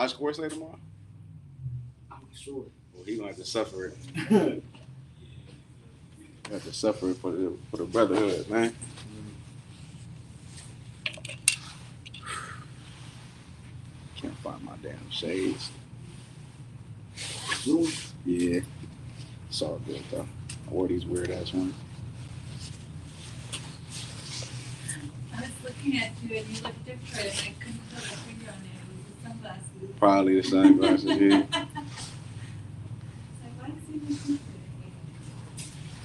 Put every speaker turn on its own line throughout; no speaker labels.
Oscar Wesley tomorrow?
I'm not sure.
Well, he gonna have to suffer it. Have to suffer it for the brotherhood, man. Can't find my damn shades. Yeah, it's all good though. I wore these weird ass ones.
I was looking at you and you looked different. I couldn't put my finger on it. It was the sunglasses.
Probably the sunglasses, yeah.
It's like, why does he look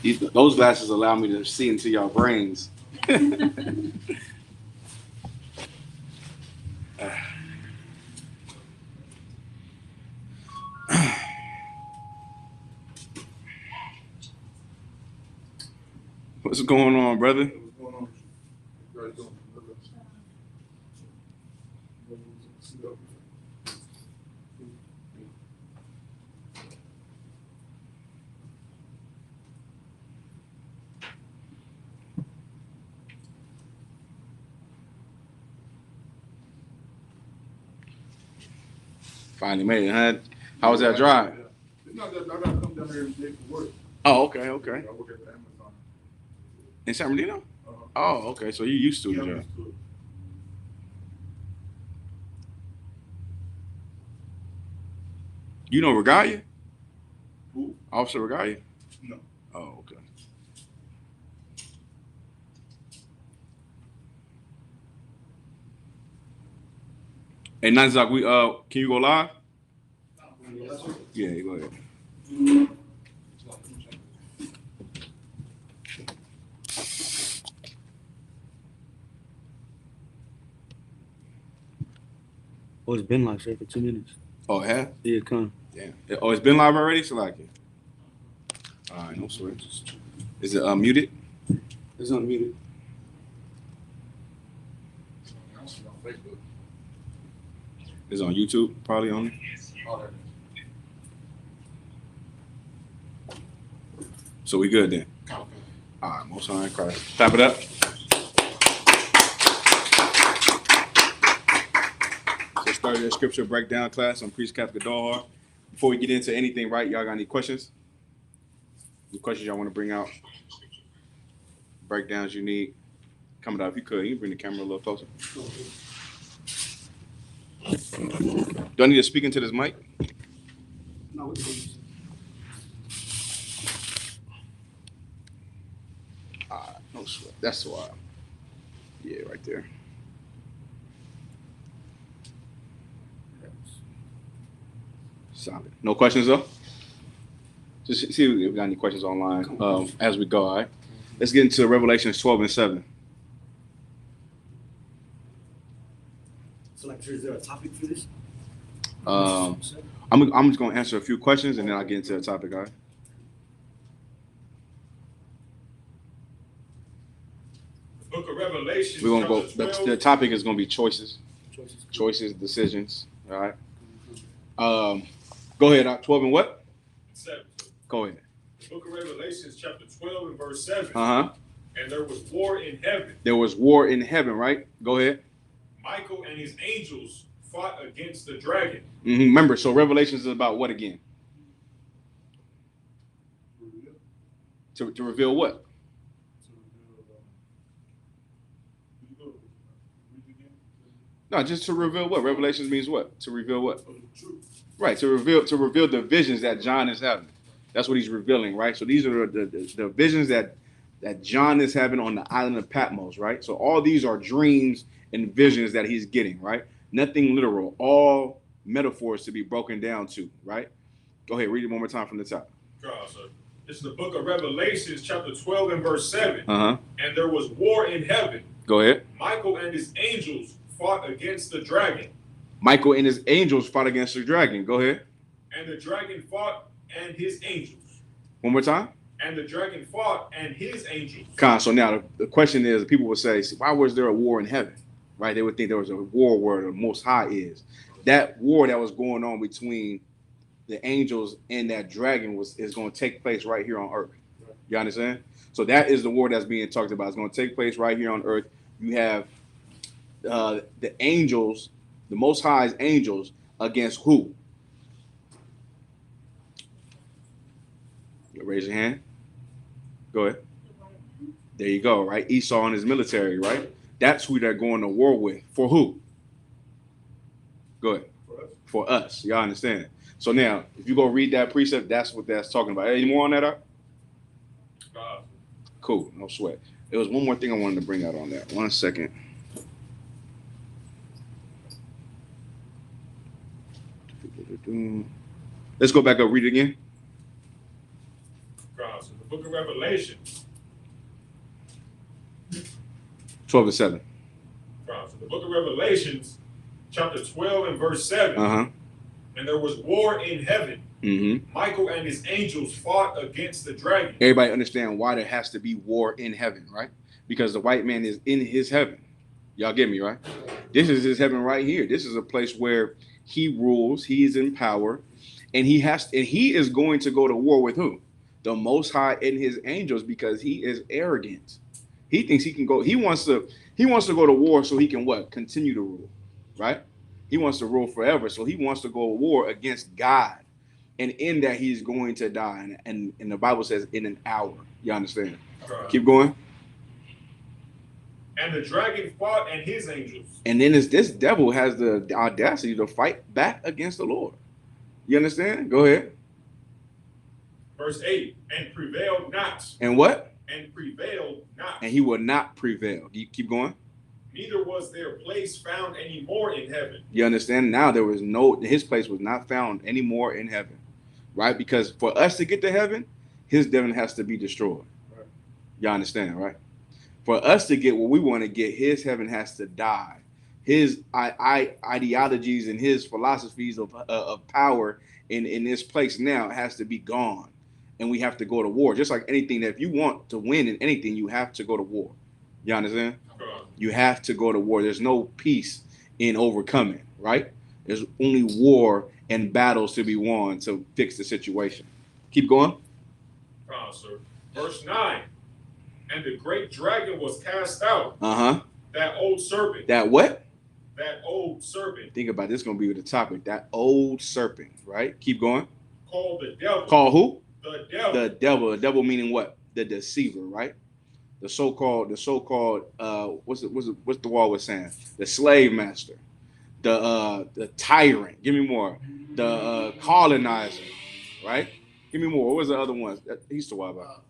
different?
Those glasses allow me to see into your brains. What's going on, brother?
What's going on? You guys doing?
Finally made it, huh? How was that drive?
It's not that I gotta come down here every day for work.
Oh, okay.
I work at the Amazon.
In San Bernardino?
Uh-huh.
Oh, okay. So you used to
Yeah,
the
I'm
job.
used to it.
You know Regalia?
Who?
Officer Regalia?
No.
Oh, okay. Hey, Nanzak, can you go live? Yeah, go ahead.
Oh, it's been like say for 2 minutes.
Oh, it has?
Yeah, come.
Damn. Oh, it's been live already? So like it. All right, no sweat. Is it muted?
It's unmuted.
It's on YouTube, probably on it. So we good then. All right, most high in Christ. Clap it up. So started the scripture breakdown class on Priest Cap Gadalhar. Before we get into anything, right? Y'all got any questions? Any questions y'all want to bring out? Breakdowns you need? Coming out if you could. You can bring the camera a little closer. Do I need to speak into this mic?
No,
No sweat. That's why. Yeah, right there. Solid. No questions though? Just see if we got any questions online as we go, all right? Let's get into Revelations 12 and 7.
So, like, is there a topic for this?
I'm just going to answer a few questions and then I'll get into the topic, all right?
Book of Revelation.
We're going to go, the topic is going to be choices, decisions, all right? Go ahead, 12 and what?
7.
Go ahead.
The book of Revelation, chapter 12 and verse 7.
Uh-huh.
And there was war in heaven.
There was war in heaven, right? Go ahead.
Michael and his angels fought against the dragon.
Mm-hmm. Remember, so Revelations is about what again? To reveal what? No, just to reveal what? Revelations means what? To reveal what? Right, to reveal the visions that John is having. That's what he's revealing, right? So these are the visions that John is having on the island of Patmos, right? So all these are dreams and visions that he's getting, right? Nothing literal, all metaphors to be broken down to, right? Go ahead, read it one more time from the top.
This is the book of Revelation, chapter 12 and verse 7.
Uh-huh.
And there was war in heaven.
Go ahead.
Michael and his angels fought against the dragon.
Michael and his angels fought against the dragon. Go ahead.
And the dragon fought and his angels.
One more time.
And the dragon fought and his angels.
So now the question is, people would say, why was there a war in heaven? Right? They would think there was a war where the Most High is. That war that was going on between the angels and that dragon is going to take place right here on earth. You understand? So that is the war that's being talked about. It's going to take place right here on earth. You have the angels, the Most High's angels, Against who? Raise your hand. Go ahead. There you go, right? Esau and his military, right? That's who they're going to war with. For who? Go ahead. For us. Y'all understand? So now, if you go read that precept, that's what that's talking about. Any more on that, Art? Cool. No sweat. There was one more thing I wanted to bring out on that. 1 second. Let's go back up. Read it again.
So the book of Revelation.
12-7.
So the book of Revelations, chapter 12 and verse 7.
Uh-huh.
And there was war in heaven.
Mm-hmm.
Michael and his angels fought against the dragon.
Everybody understand why there has to be war in heaven, right? Because the white man is in his heaven. Y'all get me, right? This is his heaven right here. This is a place where he rules, he is in power, and he is going to go to war with who? The Most High and his angels, because he is arrogant. He thinks he can go, he wants to go to war so he can what? Continue to rule, right? He wants to rule forever. So he wants to go to war against God. And in that he's going to die. And the Bible says in an hour. You understand? Keep going.
And the dragon fought and his angels.
And then this devil has the audacity to fight back against the Lord. You understand? Go ahead.
Verse 8, and prevailed not.
And what?
And prevailed not.
And he will not prevail. You keep going.
Neither was their place found any more in heaven.
You understand? Now his place was not found anymore in heaven. Right? Because for us to get to heaven, his heaven has to be destroyed. Right. You understand, right? For us to get what we want to get, his heaven has to die. His ideologies and his philosophies of power in this place now has to be gone. And we have to go to war. Just like anything, that if you want to win in anything, you have to go to war. You understand? You have to go to war. There's no peace in overcoming, right? There's only war and battles to be won to fix the situation. Keep going.
Sir. Verse 9. And the great dragon was cast out.
Uh-huh.
That old serpent.
That what?
That old serpent.
Think about this. Going to be the topic. That old serpent, right? Keep going.
Called the devil.
Called who?
The devil.
The devil. The devil meaning what? The deceiver, right? The so-called what's the wall was saying? The slave master, the tyrant. Give me more. The colonizer, right? Give me more. What was the other ones? He used to walk about.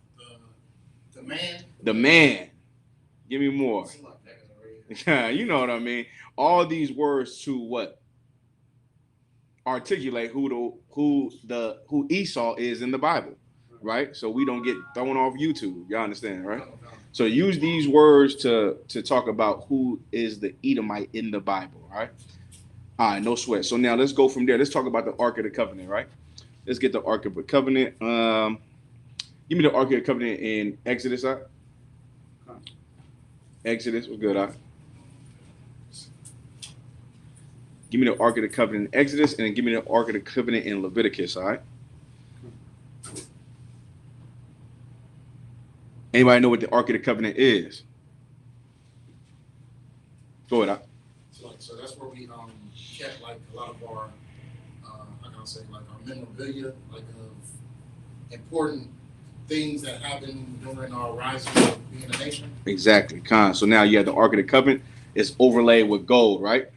The man.
The man. Give me more. You know what I mean? All these words to what? Articulate who Esau is in the Bible, right? So we don't get thrown off YouTube. Y'all understand, right? So use these words to talk about who is the Edomite in the Bible, right? All right, no sweat. So now let's go from there. Let's talk about the Ark of the Covenant, right? Let's get the Ark of the Covenant. Give me the Ark of the Covenant in Exodus, right? Exodus was good, right? Give me the Ark of the Covenant in Exodus, and then give me the Ark of the Covenant in Leviticus, all right? Anybody know what the Ark of the Covenant is? Go ahead.
So that's where we kept like a lot of our, how can I say, like our memorabilia, like of important things that happened during our rise of being a nation.
Exactly, Con. So now you have the Ark of the Covenant. It's overlaid with gold, right?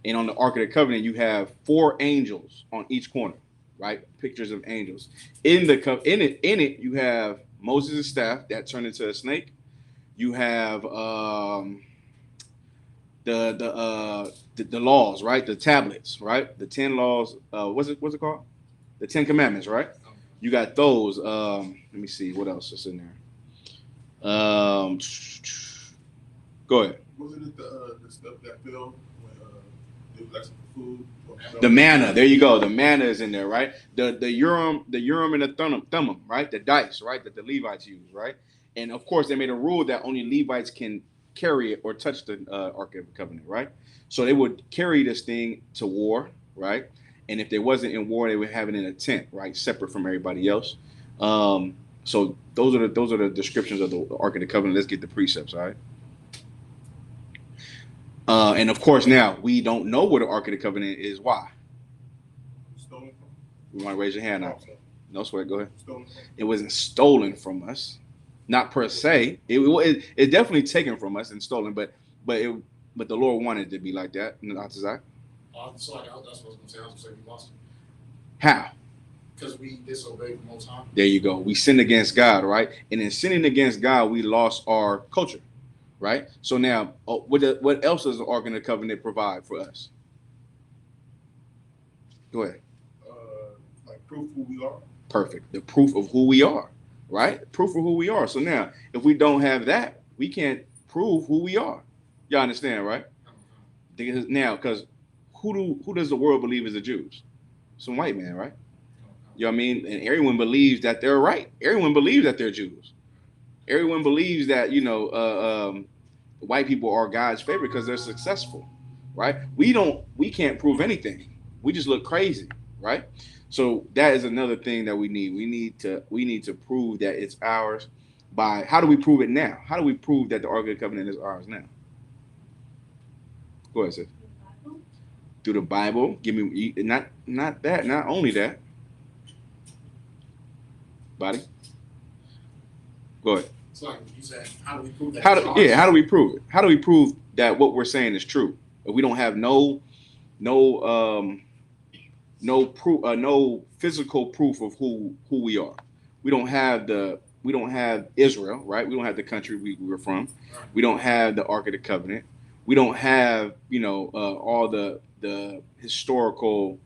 And on the Ark of the Covenant, you have 4 angels on each corner, right? Pictures of angels. In it, you have Moses' staff that turned into a snake. You have the laws, right? The tablets, right? The 10 laws. What's it called? The 10 Commandments, right? You got those. Let me see what else is in there. Go ahead.
Wasn't it the stuff that fell when it was actually food?
The manna, there you go. The manna is in there, right? The urim and the thummim, right? The dice, right? That the Levites use, right? And of course, they made a rule that only Levites can carry it or touch the Ark of the Covenant, right? So they would carry this thing to war, right? And if they wasn't in war, they would have it in a tent, right, separate from everybody else. So those are the descriptions of the Ark of the Covenant. Let's get the precepts, all right? And of course, now we don't know what the Ark of the Covenant is. Why?
Stolen from?
You want to raise your hand now? No sweat. Go ahead.
Stolen from?
It wasn't stolen from us, not per se. It definitely taken from us and stolen, but the Lord wanted it to be like that. Not Zach.
So like, that's what I was gonna say. I was gonna say we lost it
How?
because we disobeyed the Most High.
There you go. We sinned against God, right? And in sinning against God, we lost our culture, right? So now, what else does the Ark of the Covenant provide for us? Go ahead.
Like proof who we are.
Perfect. The proof of who we are, right? Proof of who we are. So now, if we don't have that, we can't prove who we are. Y'all understand, right? Now, because who does the world believe is the Jews? Some white man, right? You know what I mean? And everyone believes that they're right. Everyone believes that they're Jews. Everyone believes that, white people are God's favorite because they're successful, right? We can't prove anything. We just look crazy, right? So that is another thing that we need. We need to prove that it's ours by, how do we prove it now? How do we prove that the Ark of the Covenant is ours now? Go ahead, sis. Through the Bible. Give me not only that. Body. Go ahead.
So like you said, how do we prove that?
How do we prove it? How do we prove that what we're saying is true? If we don't have no physical proof of who we are. We don't have Israel, right? We don't have the country we were from. We don't have the Ark of the Covenant. We don't have, all the historical,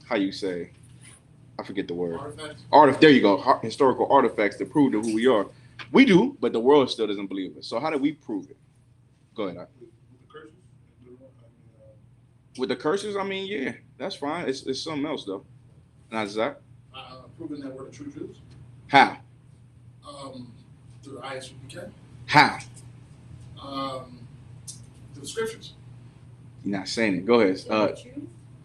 how you say, I forget the word. There you go. Historical artifacts to prove to who we are. We do, but the world still doesn't believe it. So how do we prove it? Go ahead. With the curses, I mean, yeah, that's fine. It's something else though. Not Zach.
Proving that we're the true Jews.
How?
Through the SUBCRIBE.
How?
Through the scriptures.
You're not saying it. Go ahead.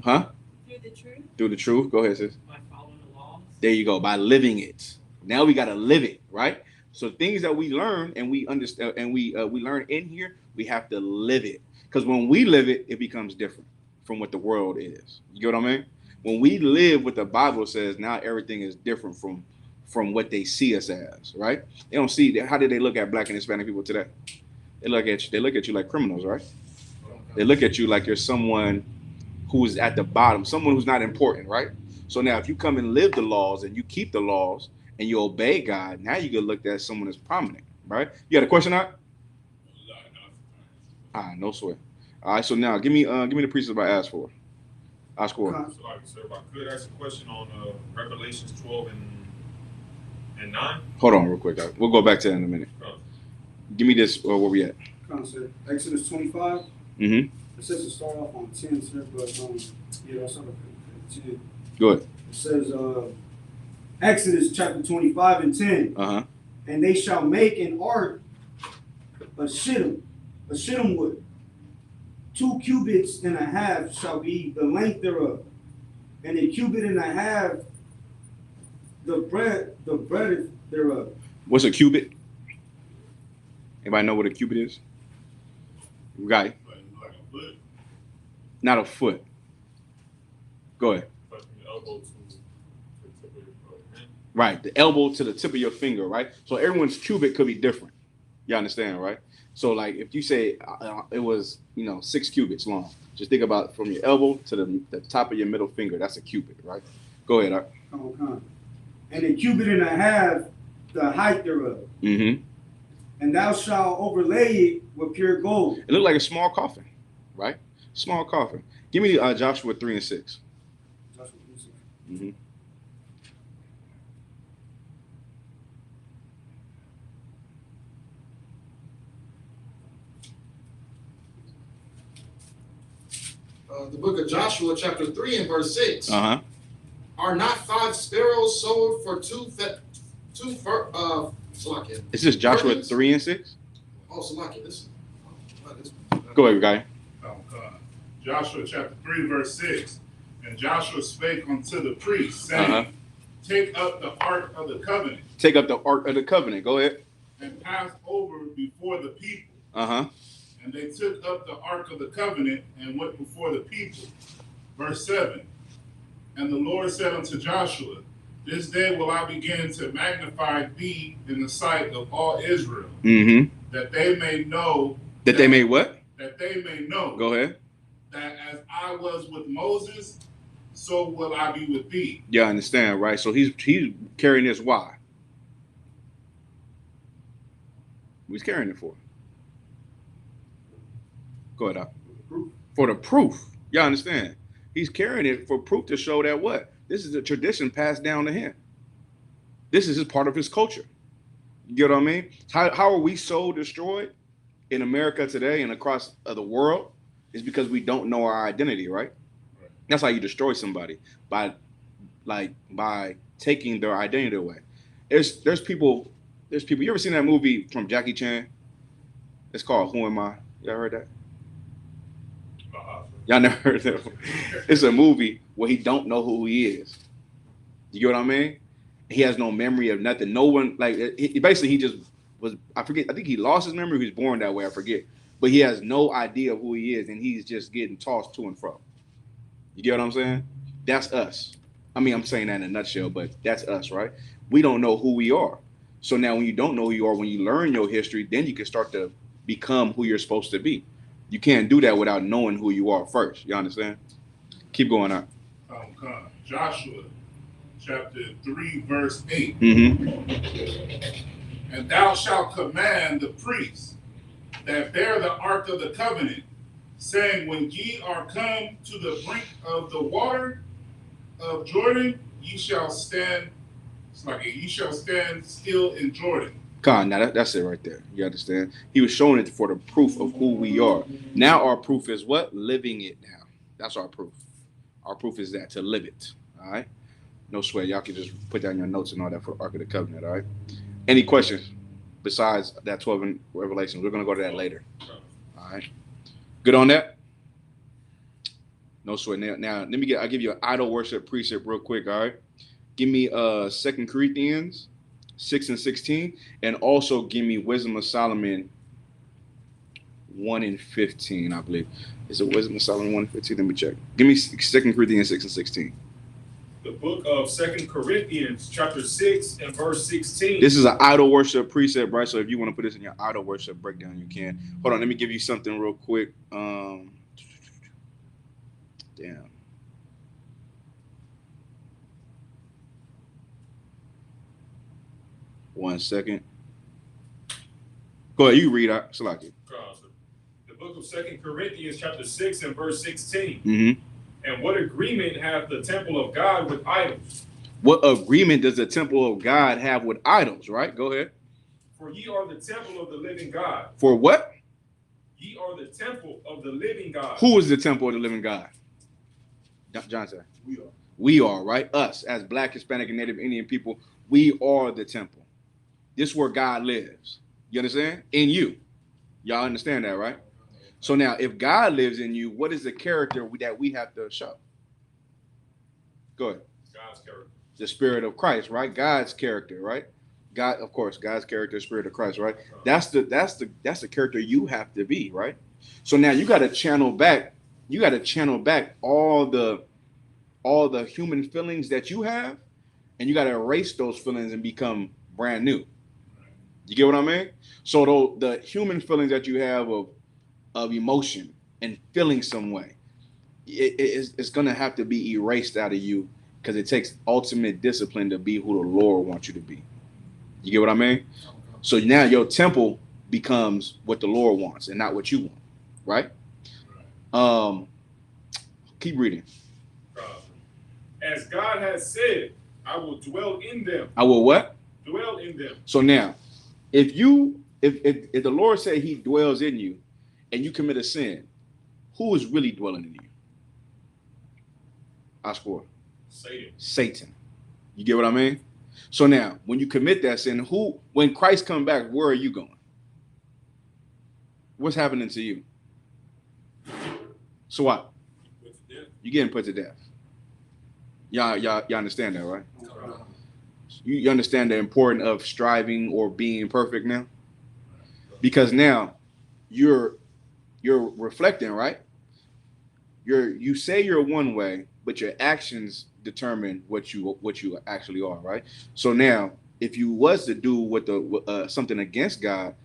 Huh?
Through the truth.
Through the truth. Go ahead, sis.
By following the laws.
There you go. By living it. Now we gotta live it, right? So things that we learn and we understand and we learn in here, we have to live it. Because when we live it, it becomes different from what the world is. You get what I mean? When we live what the Bible says, now everything is different from what they see us as, right? They don't see that. How did they look at Black and Hispanic people today? They look at you like criminals, right? They look at you like you're someone who's at the bottom, someone who's not important, right? So now if you come and live the laws and you keep the laws and you obey God, now you get looked at as someone that's prominent, right? You got a question, Art? No sweat. All right, so now give me the precepts I asked for. Ask for.
So, like, sir, if I could ask a question on Revelations 12 and 9.
Hold on real quick. We'll go back to that in a minute. Give me this, where we at?
Sir. Exodus 25.
Mm-hmm.
It says to start off on 10, sir, but I'll start off at 10.
Go ahead.
It says Exodus chapter 25 and 10.
Uh-huh.
And they shall make an ark of shittim wood. 2 cubits and a half shall be the length thereof, and a cubit and a half the breadth thereof.
What's a cubit? Anybody know what a cubit is? Right.
Like a foot.
Not a foot. Go ahead.
But from the elbow to the tip of your foot.
Right, the elbow to the tip of your finger, right? So everyone's cubit could be different. You understand, right? So like if you say it was, 6 cubits long, just think about from your elbow to the top of your middle finger. That's a cubit, right? Go ahead, Art.
Okay. And a cubit and a half the height thereof.
Mm-hmm.
And thou shalt overlay it with pure gold.
It looked like a small coffin, right? Small coffin. Give me Joshua 3 and 6. Mm-hmm.
The book of Joshua, chapter 3 and verse 6.
Uh-huh.
Are not 5 sparrows sold for Salakia?
Is this Joshua 3 and 6?
Oh, Salakia, this.
Go ahead, guy.
Joshua chapter 3, verse 6. And Joshua spake unto the priests, saying, Take up the ark of the covenant.
Take up the ark of the covenant. Go ahead.
And pass over before the people.
Uh-huh.
And they took up the ark of the covenant and went before the people. Verse 7. And the Lord said unto Joshua, this day will I begin to magnify thee in the sight of all Israel, that they may know.
That they may what?
That they may know.
Go ahead.
That as I was with Moses, so will I be with thee.
Yeah, I understand, right? So he's carrying this. Why? He's carrying it for. Go ahead, Doc. For the proof. Y'all understand? He's carrying it for proof to show that what? This is a tradition passed down to him. This is part of his culture. You get what I mean? How are we so destroyed in America today and across the world? Is because we don't know our identity, right? That's how you destroy somebody, by taking their identity away. There's people. You ever seen that movie from Jackie Chan? It's called Who Am I? Y'all heard that? Y'all never heard that? It's a movie where he don't know who he is. You get what I mean? He has no memory of nothing. No one, like, he just was, I forget, I think he lost his memory. He was born that way, I forget. But he has no idea of who he is, and he's just getting tossed to and fro. You get what I'm saying? That's us. I mean, I'm saying that in a nutshell, but that's us, right? We don't know who we are. So now when you don't know who you are, when you learn your history, then you can start to become who you're supposed to be. You can't do that without knowing who you are first. You understand? Keep going on.
Joshua chapter 3, verse 8.
Mm-hmm.
And thou shalt command the priests that bear the ark of the covenant, saying, when ye are come to the brink of the water of Jordan, ye shall stand. It's like ye shall stand still in Jordan.
Now that's it right there. You understand? He was showing it for the proof of who we are. Now our proof is what? Living it now. That's our proof. Our proof is that, to live it. All right? No sweat. Y'all can just put down your notes and all that for the Ark of the Covenant. All right? Any questions besides that 12 in Revelations? We're going to go to that later. All right? Good on that? No sweat. Now I'll give you an idol worship precept real quick. All right? Give me 2 Corinthians 6 and 16, and also give me Wisdom of Solomon 1 and 15, I believe. Is it Wisdom of Solomon 1 and 15? Let me check. Give me 2 Corinthians 6 and 16.
The book of 2 Corinthians, chapter 6 and verse 16.
This is an idol worship precept, right? So if you want to put this in your idol worship breakdown, you can. Hold on, let me give you something real quick. Damn. 1 second. Go ahead, you read out. Salaki.
The book of 2 Corinthians, chapter 6 and verse 16.
Mm-hmm.
And what agreement hath the temple of God with idols?
What agreement does the temple of God have with idols, right? Go ahead.
For ye are the temple of the living God.
For what?
Ye are the temple of the living God.
Who is the temple of the living God? John said.
We are.
We are, right? Us, as Black, Hispanic, and Native Indian people, we are the temple. This is where God lives. You understand? In you. Y'all understand that, right? So now, if God lives in you, what is the character that we have to show? Go ahead.
God's character.
The Spirit of Christ, right? God's character, right? God, of course, God's character, Spirit of Christ, right? That's the character you have to be, right? So now you got to channel back. You got to channel back all the human feelings that you have, and you got to erase those feelings and become brand new. You get what I mean? So the human feelings that you have of emotion and feeling some way, it's going to have to be erased out of you, because it takes ultimate discipline to be who the Lord wants you to be. You get what I mean? So now your temple becomes what the Lord wants and not what you want, right? Keep reading.
As God has said, I will dwell in them.
I will what?
Dwell in them.
So now, if the Lord said he dwells in you and you commit a sin, who is really dwelling in you? I score. Satan. You get what I mean? So now, when you commit that sin, when Christ comes back, where are you going? What's happening to you? So what? You're getting put to death. Y'all understand that, right? You understand the importance of striving or being perfect now? Because now you're you're reflecting, right? You say you're one way, but your actions determine what you actually are, right? So now, if you was to do what the something against God,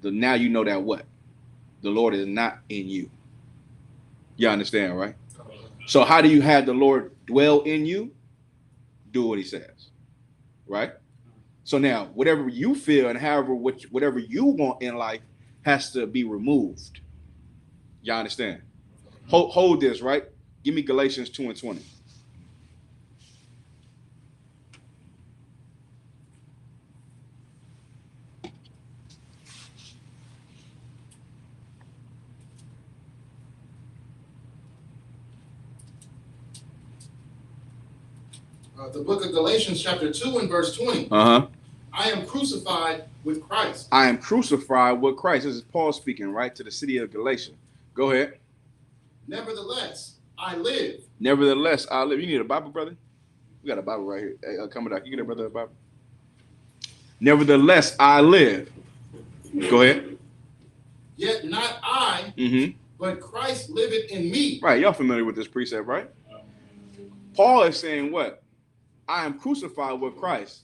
now you know that what the Lord is not in you. You understand, right? So how do you have the Lord dwell in you? Do what He says, right? So now, whatever you feel and whatever you want in life has to be removed. Y'all understand? Hold this, right? Give me Galatians 2:20.
The book of Galatians, chapter 2 and verse 20.
Uh-huh.
I am crucified with Christ.
I am crucified with Christ. This is Paul speaking, right, to the city of Galatia. Go ahead.
Nevertheless, I live.
Nevertheless, I live. You need a Bible, brother? We got a Bible right here. Hey, coming up. You get a brother a Bible? Nevertheless, I live. Go ahead.
Yet not I, but Christ liveth in me.
Right. Y'all familiar with this precept, right? Paul is saying what? I am crucified with Christ.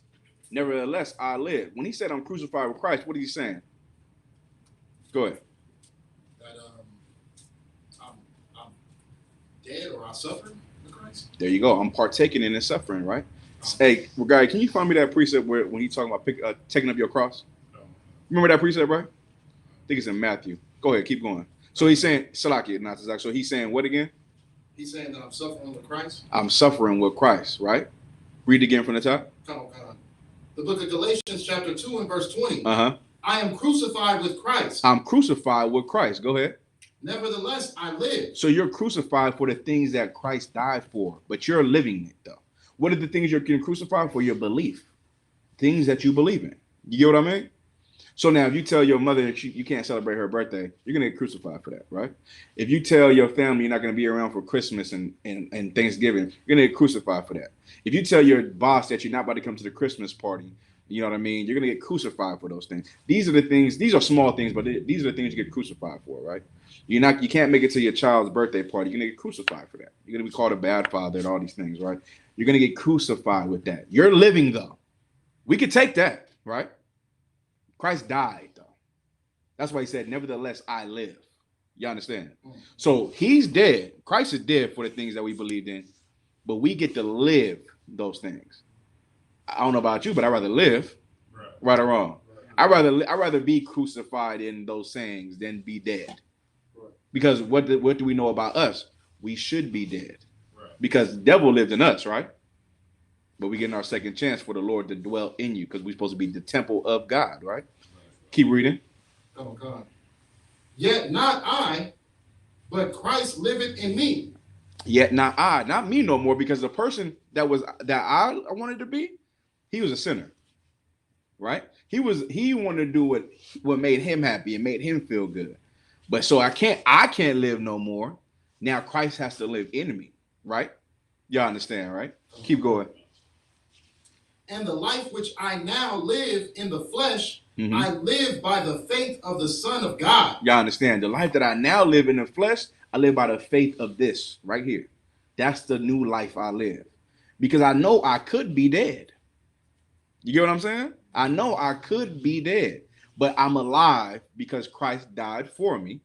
Nevertheless, I live. When he said I'm crucified with Christ, what is he saying? Go ahead.
That I'm dead or I suffer with Christ.
There you go. I'm partaking in his suffering, right? Hey, guy, can you find me that precept where when he's talking about taking up your cross? Remember that precept, right? I think it's in Matthew. Go ahead, keep going. So he's saying, Salaki, not Zach. So he's saying what again?
He's saying that I'm suffering with Christ.
I'm suffering with Christ, right? Read again from the top.
Come on. The book of Galatians, chapter 2 and verse 20.
Uh-huh.
I am crucified with Christ.
I'm crucified with Christ. Go ahead.
Nevertheless, I live.
So you're crucified for the things that Christ died for, but you're living it, though. What are the things you're getting crucified for? Your belief. Things that you believe in. You get what I mean? So now if you tell your mother that you can't celebrate her birthday, you're going to get crucified for that, right? If you tell your family you're not going to be around for Christmas and Thanksgiving, you're going to get crucified for that. If you tell your boss that you're not about to come to the Christmas party, you know what I mean? You're going to get crucified for those things. These are the things, these are small things, but these are the things you get crucified for, right? You can't make it to your child's birthday party. You're going to get crucified for that. You're going to be called a bad father and all these things, right? You're going to get crucified with that. You're living, though. We could take that, right? Christ died, though. That's why he said, nevertheless, I live. You understand? So he's dead. Christ is dead for the things that we believed in, but we get to live those things. I don't know about you, but I'd rather live, right or wrong. I'd rather be crucified in those sayings than be dead. Because what do we know about us? We should be dead. Because the devil lived in us, right? But we getting our second chance for the Lord to dwell in you because we're supposed to be the temple of God, right? Keep reading.
Oh, God. Yet not I, but Christ liveth in me.
Yet not I, not me no more, because the person that I wanted to be, he was a sinner, right? He wanted to do what made him happy and made him feel good. But so I can't live no more. Now Christ has to live in me, right? Y'all understand, right? Keep going.
And the life which I now live in the flesh, I live by the faith of the Son of God.
Y'all understand? The life that I now live in the flesh, I live by the faith of this right here. That's the new life I live. Because I know I could be dead. You get what I'm saying? I know I could be dead, but I'm alive because Christ died for me,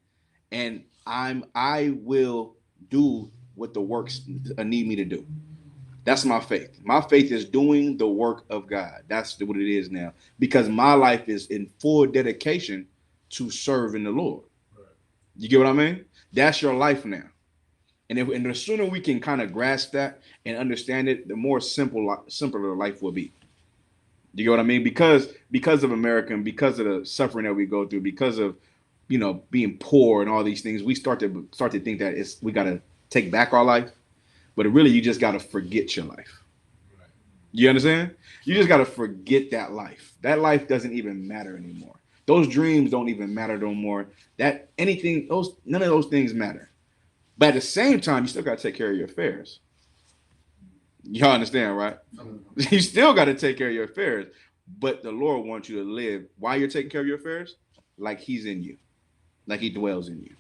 and I will do what the works need me to do. That's my faith. My faith is doing the work of God. That's what it is now, because my life is in full dedication to serving the Lord. You get what I mean? That's your life now. And the sooner we can kind of grasp that and understand it, the more simpler life will be. You get what I mean? Because of America and because of the suffering that we go through, because of, being poor and all these things, we start to think that we got to take back our life. But really, you just got to forget your life. Right. You understand? You just got to forget that life. That life doesn't even matter anymore. Those dreams don't even matter no more. None of those things matter. But at the same time, you still got to take care of your affairs. Y'all understand, right? You still got to take care of your affairs. But the Lord wants you to live while you're taking care of your affairs like he's in you, like he dwells in you.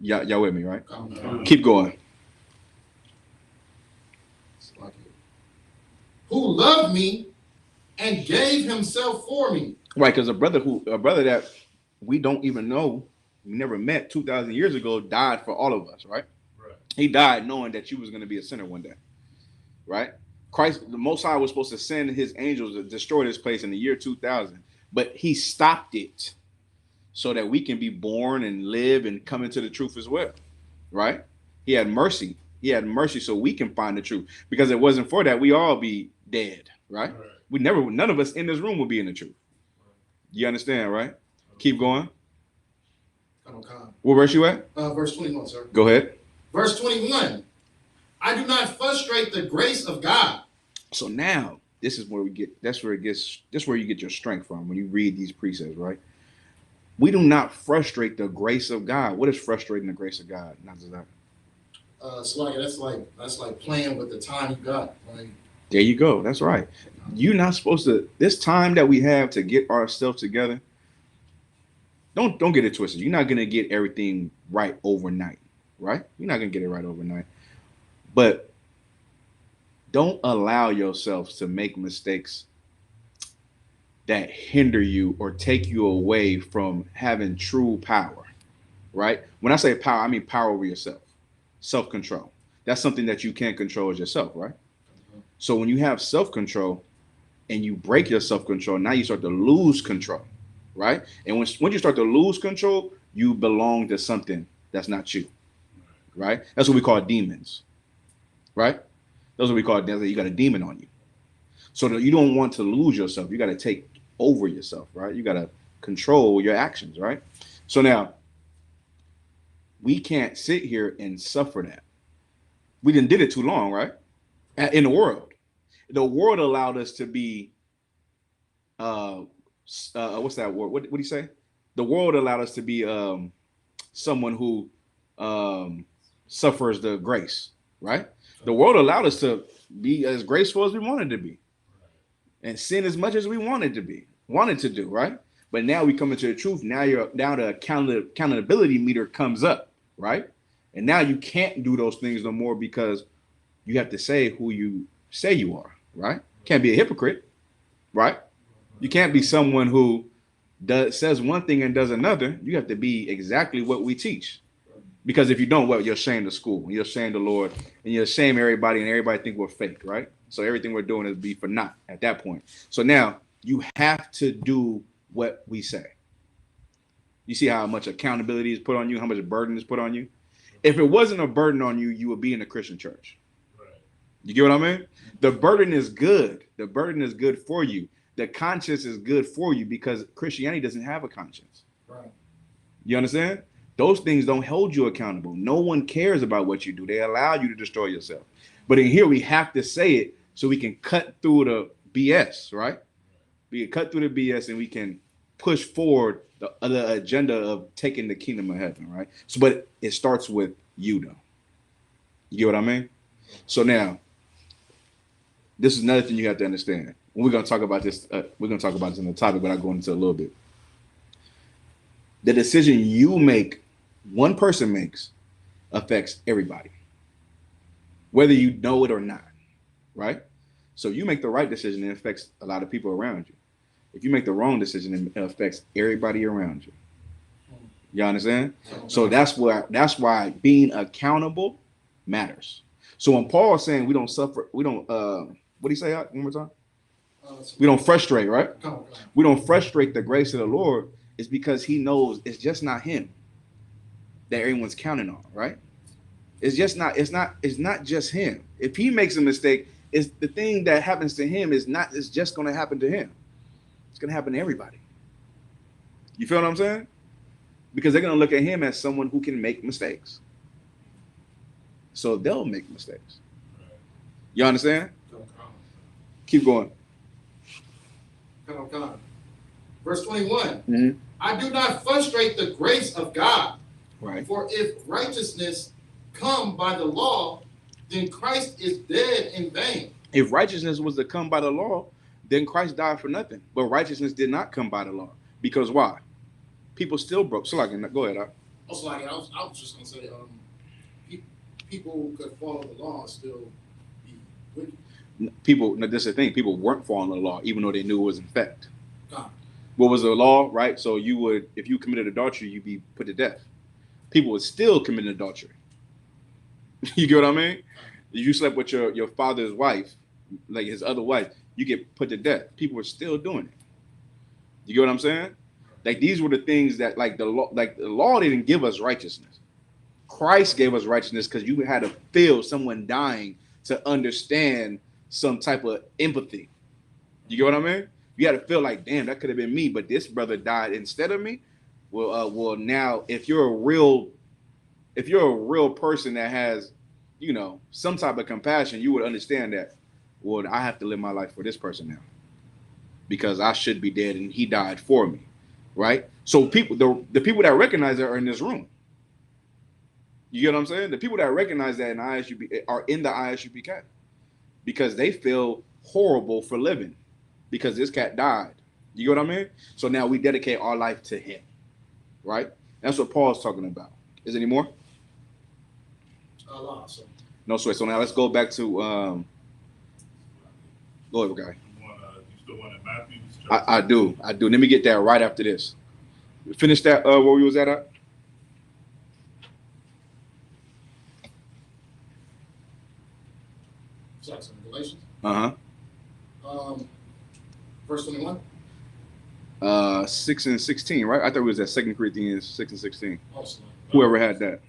Y'all with me, right?
Come.
Keep going.
It's like it. Who loved me and gave himself for me.
Right, because a brother that we don't even know, we never met 2,000 years ago, died for all of us, right?
Right.
He died knowing that you was going to be a sinner one day, right? Christ, the Most High, was supposed to send his angels to destroy this place in the year 2000, but he stopped it so that we can be born and live and come into the truth as well, right? He had mercy. He had mercy so we can find the truth. Because if it wasn't for that, we all be dead, right? None of us in this room would be in the truth. You understand, right? Keep going.
Come.
What verse you at?
Verse 21, sir.
Go ahead.
Verse 21. I do not frustrate the grace of God.
So now, this is where that's where you get your strength from when you read these precepts, right? We do not frustrate the grace of God. What is frustrating the grace of God? Not just that.
That's like playing with the time you got. Like,
there you go. That's right. You're not supposed to. This time that we have to get ourselves together. Don't get it twisted. You're not gonna get everything right overnight, right? You're not gonna get it right overnight. But don't allow yourself to make mistakes that hinder you or take you away from having true power, right? When I say power, I mean power over yourself, self-control. That's something that you can't control as yourself, right? So when you have self-control and you break your self-control, now you start to lose control, right? And when you start to lose control, you belong to something that's not you, right? That's what we call demons, right? Those are what we call, you got a demon on you. So that you don't want to lose yourself. You got to take over yourself, right? You got to control your actions, right? So now, we can't sit here and suffer that. We didn't did it too long, right? In the world allowed us to be, what's that word? What do you say? The world allowed us to be someone who suffers the grace, right? The world allowed us to be as graceful as we wanted to be and sin as much as we wanted to do, right? But now we come into the truth. Now the accountability meter comes up, right? And now you can't do those things no more because you have to say who you say you are, right? Can't be a hypocrite, right? You can't be someone who says one thing and does another. You have to be exactly what we teach. Because if you don't, well, you're ashamed of school, you're ashamed of the Lord, and you're ashamed of everybody, and everybody think we're fake, right? So everything we're doing is be for naught at that point. So now you have to do what we say. You see how much accountability is put on you, how much burden is put on you. If it wasn't a burden on you, you would be in a Christian church. You get what I mean? The burden is good. The burden is good for you. The conscience is good for you because Christianity doesn't have a conscience.
right.
You understand? Those things don't hold you accountable. No one cares about what you do. They allow you to destroy yourself. But in here, we have to say it so we can cut through the BS, right? We can cut through the BS and we can push forward the other agenda of taking the kingdom of heaven, right? So, but it starts with you, though. You get what I mean? So now, this is another thing you have to understand. We're going to talk about this. We're going to talk about this in the topic, but I'll go into it a little bit. The decision you make, one person makes, affects everybody, whether you know it or not, right? So you make the right decision, it affects a lot of people around you. If you make the wrong decision, it affects everybody around you. You understand? So that's why being accountable matters. So when Paul's saying we don't suffer, we don't, what do you say one more time? We don't frustrate, right? We don't frustrate the grace of the Lord. It's because he knows it's just not him that everyone's counting on, right? It's not just him. If he makes a mistake, it's the thing that happens to him is just going to happen to him. It's going to happen to everybody. You feel what I'm saying? Because they're going to look at him as someone who can make mistakes. So they'll make mistakes. You understand? Keep going.
Verse 21.
Mm-hmm.
I do not frustrate the grace of God.
Right.
For if righteousness come by the law, then Christ is dead in vain.
If righteousness was to come by the law, then Christ died for nothing. But righteousness did not come by the law. Because why? People still broke. So go ahead.
Also, like I was just gonna say, people could follow the law and still be wicked.
People, no, this is the thing. People weren't following the law, even though they knew it was in effect.
God.
What was the law, right? So you would, if you committed adultery, you'd be put to death. People would still commit adultery. You get what I mean? If you slept with your father's wife, like his other wife, you get put to death. People were still doing it. You get what I'm saying? Like these were the things that, like the law didn't give us righteousness. Christ gave us righteousness because you had to feel someone dying to understand some type of empathy. You get what I mean? You had to feel like, damn, that could have been me, but this brother died instead of me. Well, now if you're a real person that has, you know, some type of compassion, you would understand that. Well, I have to live my life for this person now, because I should be dead and he died for me, right? So people, the people that recognize that are in this room. You get what I'm saying? The people that recognize that in the ISUB are in the ISUB cat because they feel horrible for living because this cat died. You get what I mean? So now we dedicate our life to him, right? That's what Paul's talking about. Is there any more?
So.
No sweat. So now let's go back to go ahead, guy.
You still want it, Matthew?
I do. Let me get that right after this. Finish that where we was at.
Jackson, Galatians. Verse 21.
6 and 16, right? I thought it was at 2 Corinthians 6 and 16.
Awesome.
Whoever had that.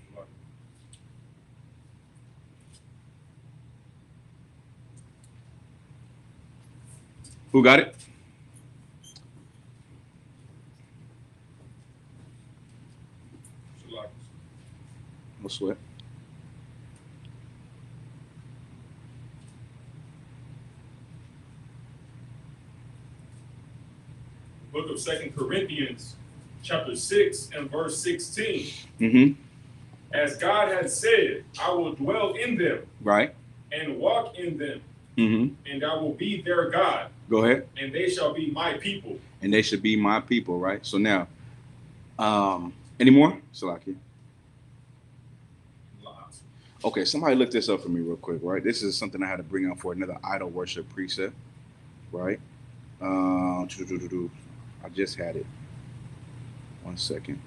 Who got it? No sweat.
Book of 2 Corinthians, chapter 6 and verse 16.
Mm-hmm.
As God has said, I will dwell in them,
Right.
and walk in them,
Mm-hmm.
and I will be their God,
Go ahead.
and they shall be my people.
And they should be my people, right? So now, any more? Salaki. Okay, somebody look this up for me real quick, right? This is something I had to bring up for another idol worship precept, right? I just had it. 1 second.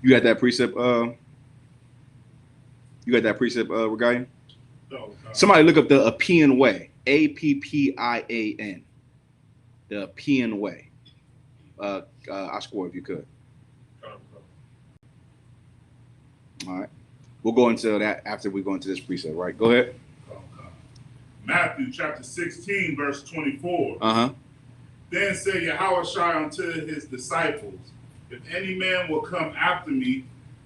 You got that precept? You got that precept, Regalia?
No,
Somebody look up the Appian Way. Appian. The Appian Way. I score if you could. All right. We'll go into that after we go into this precept, right? Go ahead.
Matthew chapter 16, verse 24.
Uh-huh.
Then said Yahushua unto his disciples, if any man will come after me,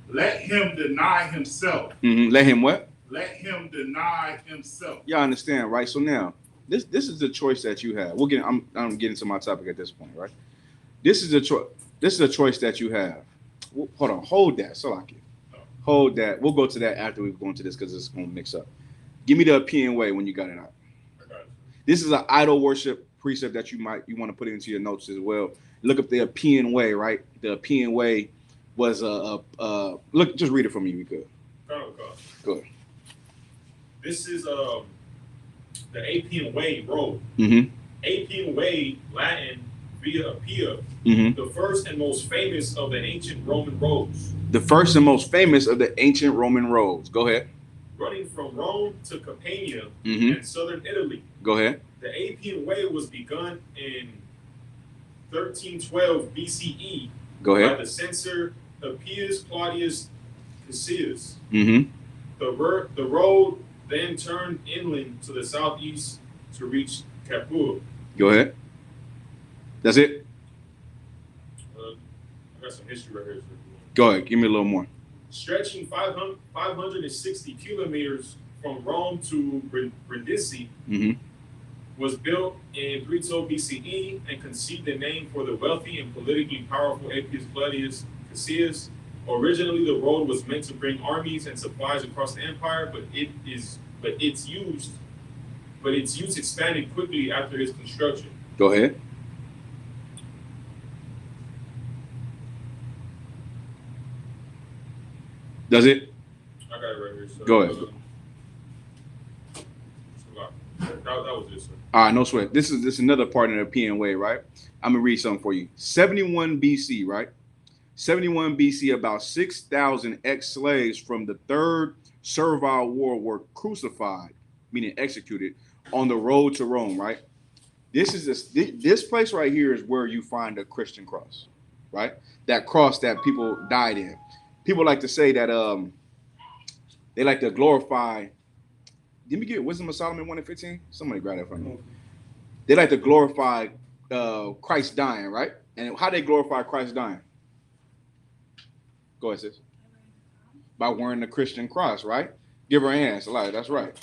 let him deny himself.
Mm-hmm. Let him what?
Let him deny himself.
Y'all understand, right? So now, this is the choice that you have. I'm getting to my topic at this point, right? This is a choice. This is a choice that you have. Hold on, hold that, Salaki. Hold that. We'll go to that after we go into this because it's going to mix up. Give me the Appian Way when you got it out. This is an idol worship precept that you want to put into your notes as well. Look up the Appian Way, right? The Appian Way was look. Just read it for me, if you could. Go ahead.
This is the Appian Way road.
Mm-hmm.
Appian Way, Latin, via Appia,
Mm-hmm.
the first and most famous of the ancient Roman roads.
The first and most famous of the ancient Roman roads. Go ahead.
Running from Rome to Campania
Mm-hmm.
and southern Italy.
Go ahead.
The Appian Way was begun in 1312 BCE
Go
by
ahead.
the censor Appius Claudius Cassius.
Mm-hmm.
The road then turned inland to the southeast to reach Capua.
Go ahead. That's it.
I got some history right here.
Go ahead. Give me a little more.
Stretching 560 kilometers from Rome to Brindisi,
Mm-hmm.
was built in 312 BCE and conceived the name for the wealthy and politically powerful Appius Claudius Cassius. Originally, the road was meant to bring armies and supplies across the empire, but its use but its use expanded quickly after its construction.
Go ahead. Does it?
I got it right here. So,
Go ahead.
That was it, sir.
All right, no sweat. This is another part in the PN way, right? I'm gonna read something for you. 71 BC, right? 71 BC, about 6,000 ex-slaves from the Third Servile War were crucified, meaning executed, on the road to Rome, right? This place right here is where you find a Christian cross, right? That cross that people died in. People like to say that they like to glorify. Did we get Wisdom of Solomon 1:15? Somebody grab that from me. They like to glorify Christ dying, right? And how they glorify Christ dying? Go ahead, sis. By wearing the Christian cross, right? Give her a hand. Salaya, that's right.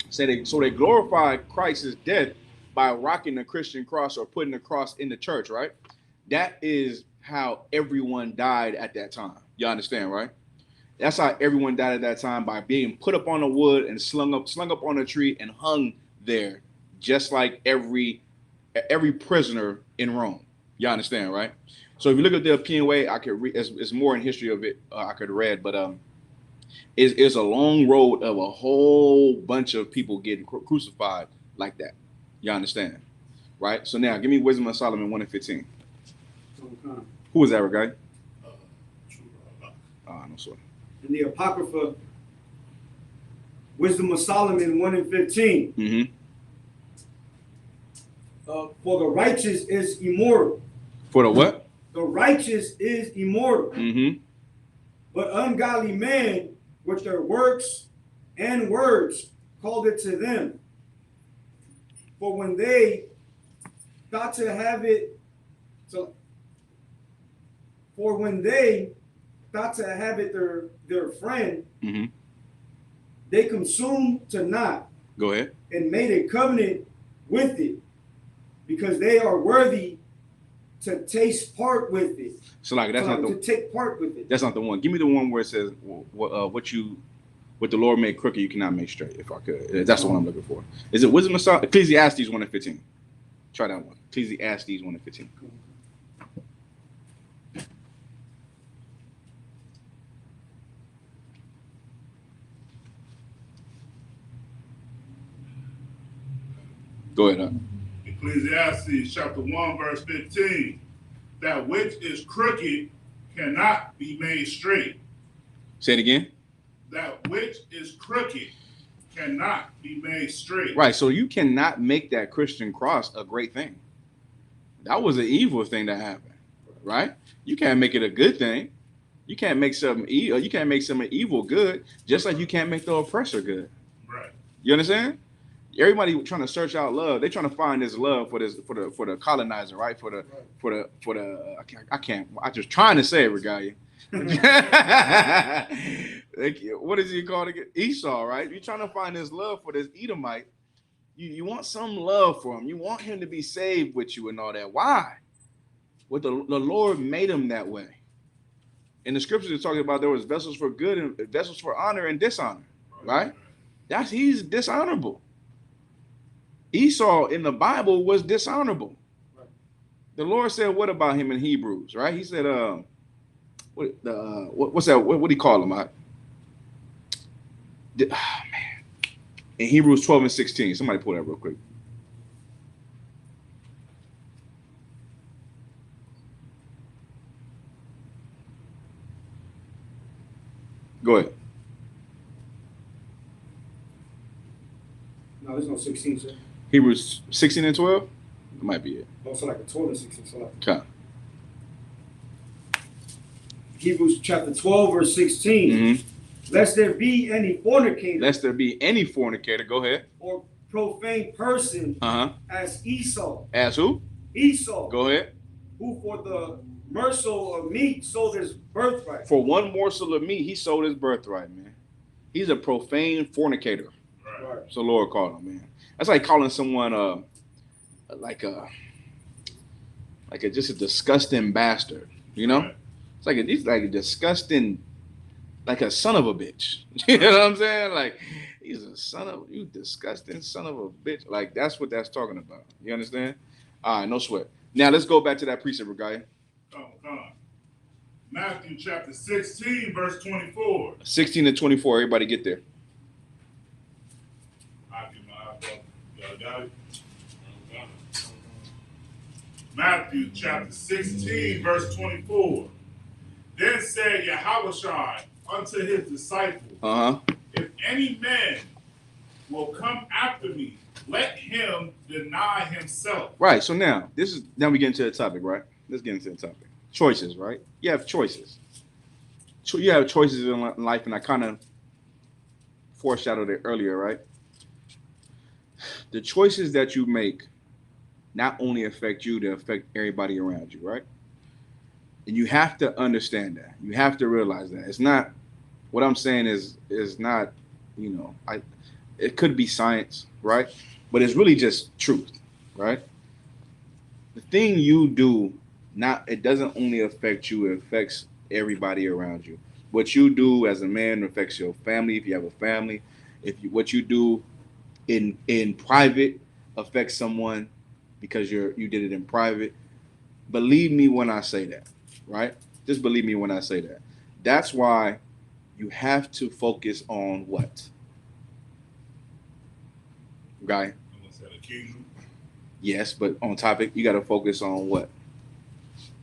So they glorify Christ's death by rocking the Christian cross or putting the cross in the church, right? That is how everyone died at that time. You understand, right? That's how everyone died at that time, by being put up on the wood and slung up on a tree and hung there, just like every prisoner in Rome. You understand, right? So if you look at the opinion way, I could read. It's more in history of it. I could read, but it's a long road of a whole bunch of people getting crucified like that. You understand, right? So now, give me Wisdom of Solomon 1:15. Who was that guy? No sorry.
In the Apocrypha, Wisdom of Solomon 1:15.
Mm-hmm.
For the righteous is immortal.
For the what?
The righteous is immortal.
Mm-hmm.
But ungodly men, with their works and words, called it to them. For when they thought to have it, their friend,
Mm-hmm.
they consumed to naught.
Go ahead.
And made a covenant with it, because they are worthy to taste part with it.
So like
to take part with it.
That's not the one. Give me the one where it says what the Lord made crooked, you cannot make straight. If I could, that's the one I'm looking for. Is it Wisdom of Solomon? Ecclesiastes 1:15. Try that one. Ecclesiastes 1:15. Go ahead.
Ecclesiastes chapter 1, verse 15. That which is crooked cannot be made straight.
Say it again.
That which is crooked cannot be made straight.
Right. So you cannot make that Christian cross a great thing. That was an evil thing that happened. Right? You can't make it a good thing. You can't make something evil. You can't make something evil good, just like you can't make the oppressor good.
Right.
You understand? Everybody trying to search out love. They're trying to find this love for the colonizer, right? I just trying to say it, Regalia. What is he called again? Esau, right? You're trying to find this love for this Edomite. You want some love for him. You want him to be saved with you and all that. Why? Well, the Lord made him that way. In the scriptures, it's talking about there was vessels for good and vessels for honor and dishonor, right? He's dishonorable. Esau in the Bible was dishonorable. Right. The Lord said, "What about him in Hebrews?" Right? He said, "What's that? What do you call him?" Man, in Hebrews 12:16. Somebody pull that real quick. Go ahead.
No, there's no 16, sir.
Hebrews 16 and 12? That might be it.
No, so like a 12 and 16. So like
okay.
Hebrews chapter 12, verse 16.
Mm-hmm.
Lest there be any fornicator.
Lest there be any fornicator. Go ahead.
Or profane person as Esau.
As who?
Esau.
Go ahead.
Who for the morsel of meat sold his birthright.
For one morsel of meat, he sold his birthright, man. He's a profane fornicator.
Right.
So the Lord called him, man. That's like calling someone just a disgusting bastard, you know? Right. It's like a disgusting like a son of a bitch. You know what I'm saying? Like he's a son of you disgusting son of a bitch. Like that's what that's talking about. You understand? All right, no sweat. Now let's go back to that precept, guy.
Come on. Matthew chapter 16, verse 24.
16 to 24. Everybody get there.
I do not have y'all got it? Matthew chapter 16, verse 24. Then said Yahushua unto his disciples, if any man will come after me, let him deny himself.
Right. So now we get into the topic, right? Let's get into the topic. Choices, right? You have choices. You have choices in life, and I kind of foreshadowed it earlier, right? The choices that you make not only affect you, they affect everybody around you, right? And you have to understand that. You have to realize that. It's not, what I'm saying is not, it could be science, right? But it's really just truth, right? The thing you do, it doesn't only affect you, it affects everybody around you. What you do as a man affects your family, if you have a family. What you do in private affects someone because you did it in private. Believe me when I say that, right? Just believe me when I say that. That's why you have to focus on what? Guy? Yes, but on topic, you got to focus on what?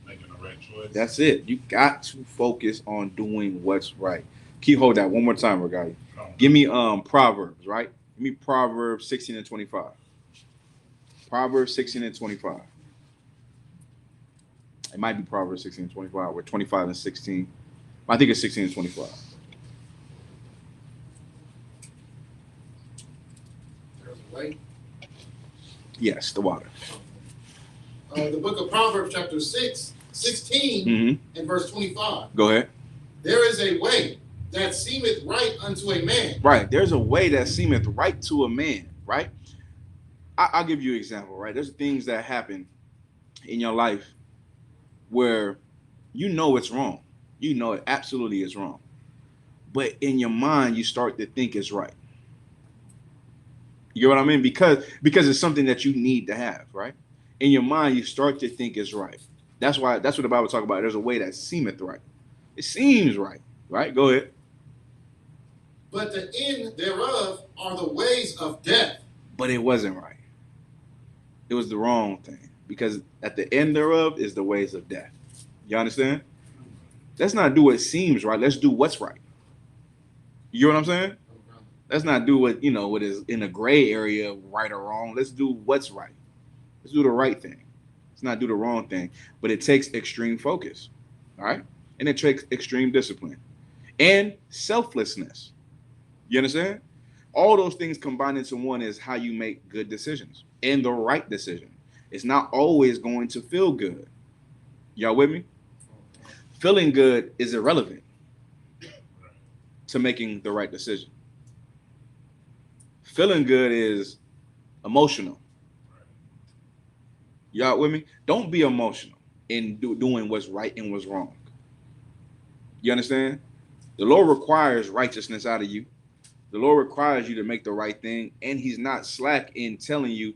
Making the right choice.
That's it. You got to focus on doing what's right. Can you hold that one more time, guy? Give me Proverbs, right? Give me Proverbs 16 and 25. Proverbs 16 and 25. It might be Proverbs 16 and 25 or 25 and 16. I think it's 16 and 25.
There's a way.
Yes, the water.
The book of Proverbs, chapter 16, and verse 25.
Go ahead.
There is a way that seemeth right unto a man.
Right. There's a way that seemeth right to a man, right? I'll give you an example, right? There's things that happen in your life where you know it's wrong. You know it absolutely is wrong. But in your mind, you start to think it's right. You know what I mean? Because it's something that you need to have, right? In your mind, you start to think it's right. That's what the Bible talks about. There's a way that seemeth right. It seems right, right? Go ahead.
But the end thereof are the ways of death.
But it wasn't right. It was the wrong thing. Because at the end thereof is the ways of death. You understand? Let's not do what seems right. Let's do what's right. You know what I'm saying? Let's not do what is in a gray area, right or wrong. Let's do what's right. Let's do the right thing. Let's not do the wrong thing. But it takes extreme focus. All right? And it takes extreme discipline. And selflessness. You understand? All those things combined into one is how you make good decisions and the right decision. It's not always going to feel good. Y'all with me? Feeling good is irrelevant to making the right decision. Feeling good is emotional. Y'all with me? Don't be emotional in doing what's right and what's wrong. You understand? The Lord requires righteousness out of you. The Lord requires you to make the right thing, and he's not slack in telling you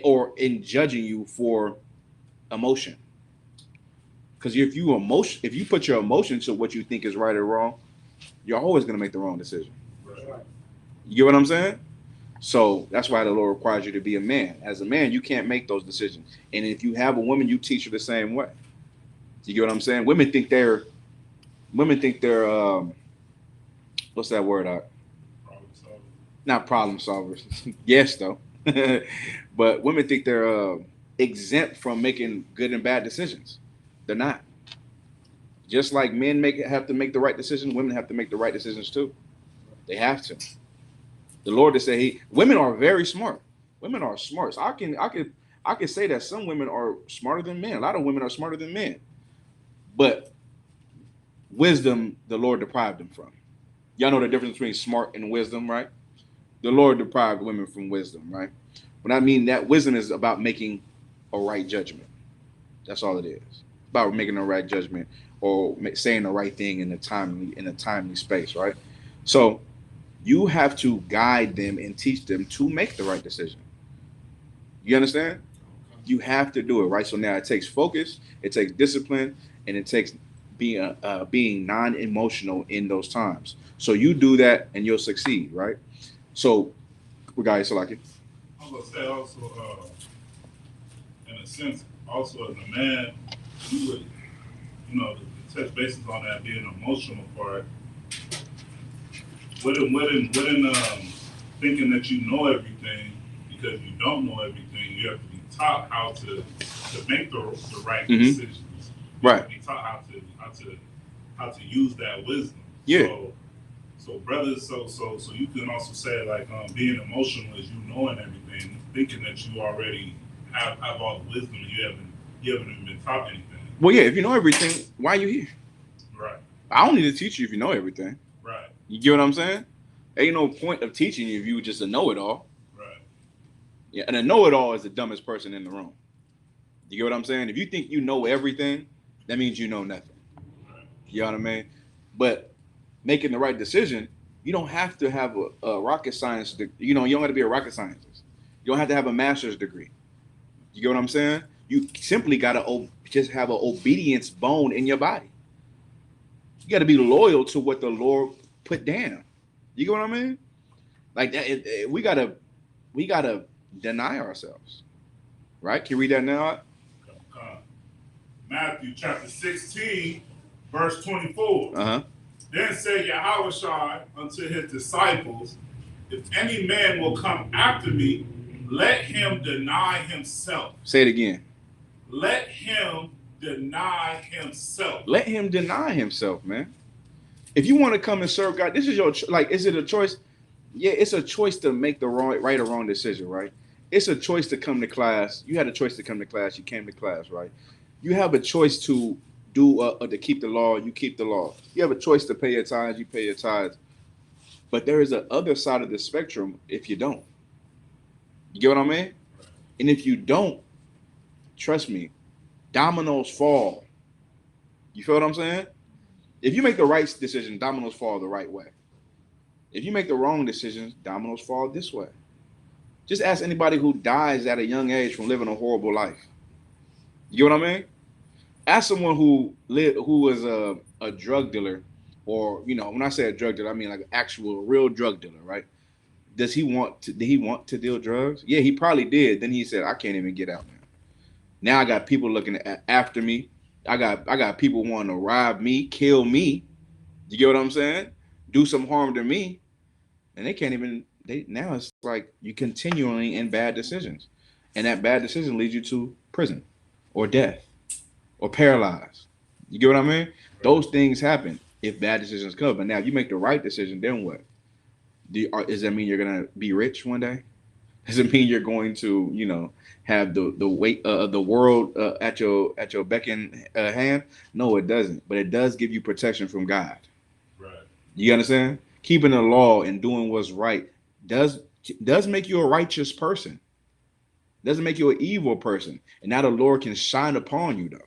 or in judging you for emotion. Because if you put your emotion to what you think is right or wrong, you're always going to make the wrong decision.
Right.
You get what I'm saying? So that's why the Lord requires you to be a man. As a man, you can't make those decisions. And if you have a woman, you teach her the same way. You get what I'm saying? Women think they're what's that word? Not problem solvers. Yes, though. But women think they're exempt from making good and bad decisions. They're not. Just like men have to make the right decision, women have to make the right decisions too. They have to. The Lord has said women are very smart. Women are smart. So I can say that some women are smarter than men. A lot of women are smarter than men. But wisdom, the Lord deprived them from. Y'all know the difference between smart and wisdom, right? The Lord deprived women from wisdom, right? But I mean that wisdom is about making a right judgment. That's all it is. About making a right judgment or saying the right thing in a timely space, right? So you have to guide them and teach them to make the right decision. You understand? You have to do it, right? So now it takes focus, it takes discipline, and it takes being non-emotional in those times. So you do that and you'll succeed, right? So regardless, so like it.
I'm gonna say also, in a sense, also as a man, you would, to touch bases on that being emotional part. Wouldn't thinking that you know everything because you don't know everything. You have to be taught how to make the right decisions. You
Right.
have to be taught how to use that wisdom.
Yeah.
So brothers, so you can also say like being emotional is you knowing everything, thinking that you already have all the wisdom and you haven't even been taught anything.
Well, yeah, if you know everything, why are you here?
Right.
I don't need to teach you if you know everything.
Right.
You get what I'm saying? Ain't no point of teaching you if you just a know-it-all.
Right.
Yeah, and a know-it-all is the dumbest person in the room. You get what I'm saying? If you think you know everything, that means you know nothing.
Right.
You know what I mean? But making the right decision, you don't have to have a rocket science. You don't have to be a rocket scientist. You don't have to have a master's degree. You get what I'm saying? You simply gotta just have an obedience bone in your body. You got to be loyal to what the Lord put down. You get what I mean? Like that, we gotta deny ourselves, right? Can you read that now?
Matthew chapter 16, verse 24. Then said Yahushua unto his disciples, if any man will come after me, let him deny himself.
Say it again.
Let him deny himself.
Let him deny himself, man. If you want to come and serve God, this is your is it a choice? Yeah, it's a choice to make the right or wrong decision, right? It's a choice to come to class. You had a choice to come to class. You came to class, right? You have a choice to do to keep the law. You keep the law. You have a choice to pay your tithes. You pay your tithes. But there is an other side of the spectrum if you don't. You get what I mean? And if you don't, trust me, dominoes fall. You feel what I'm saying? If you make the right decision, dominoes fall the right way. If you make the wrong decisions, dominoes fall this way. Just ask anybody who dies at a young age from living a horrible life. You get what I mean? Ask someone who was a drug dealer, or when I say a drug dealer, I mean like an actual real drug dealer, right? Did he want to deal drugs? Yeah, he probably did. Then he said, I can't even get out now. Now I got people looking after me. I got people wanting to rob me, kill me. You get what I'm saying? Do some harm to me. And they can't even, now it's like you continually in bad decisions. And that bad decision leads you to prison or death or paralyzed. You get what I mean? Those things happen if bad decisions come. But now if you make the right decision, then what? Does that mean you're going to be rich one day? Does it mean you're going to, have the weight of the world at your beck and hand? No, it doesn't. But it does give you protection from God.
Right.
You understand? Keeping the law and doing what's right does make you a righteous person. Doesn't make you an evil person. And now the Lord can shine upon you, though.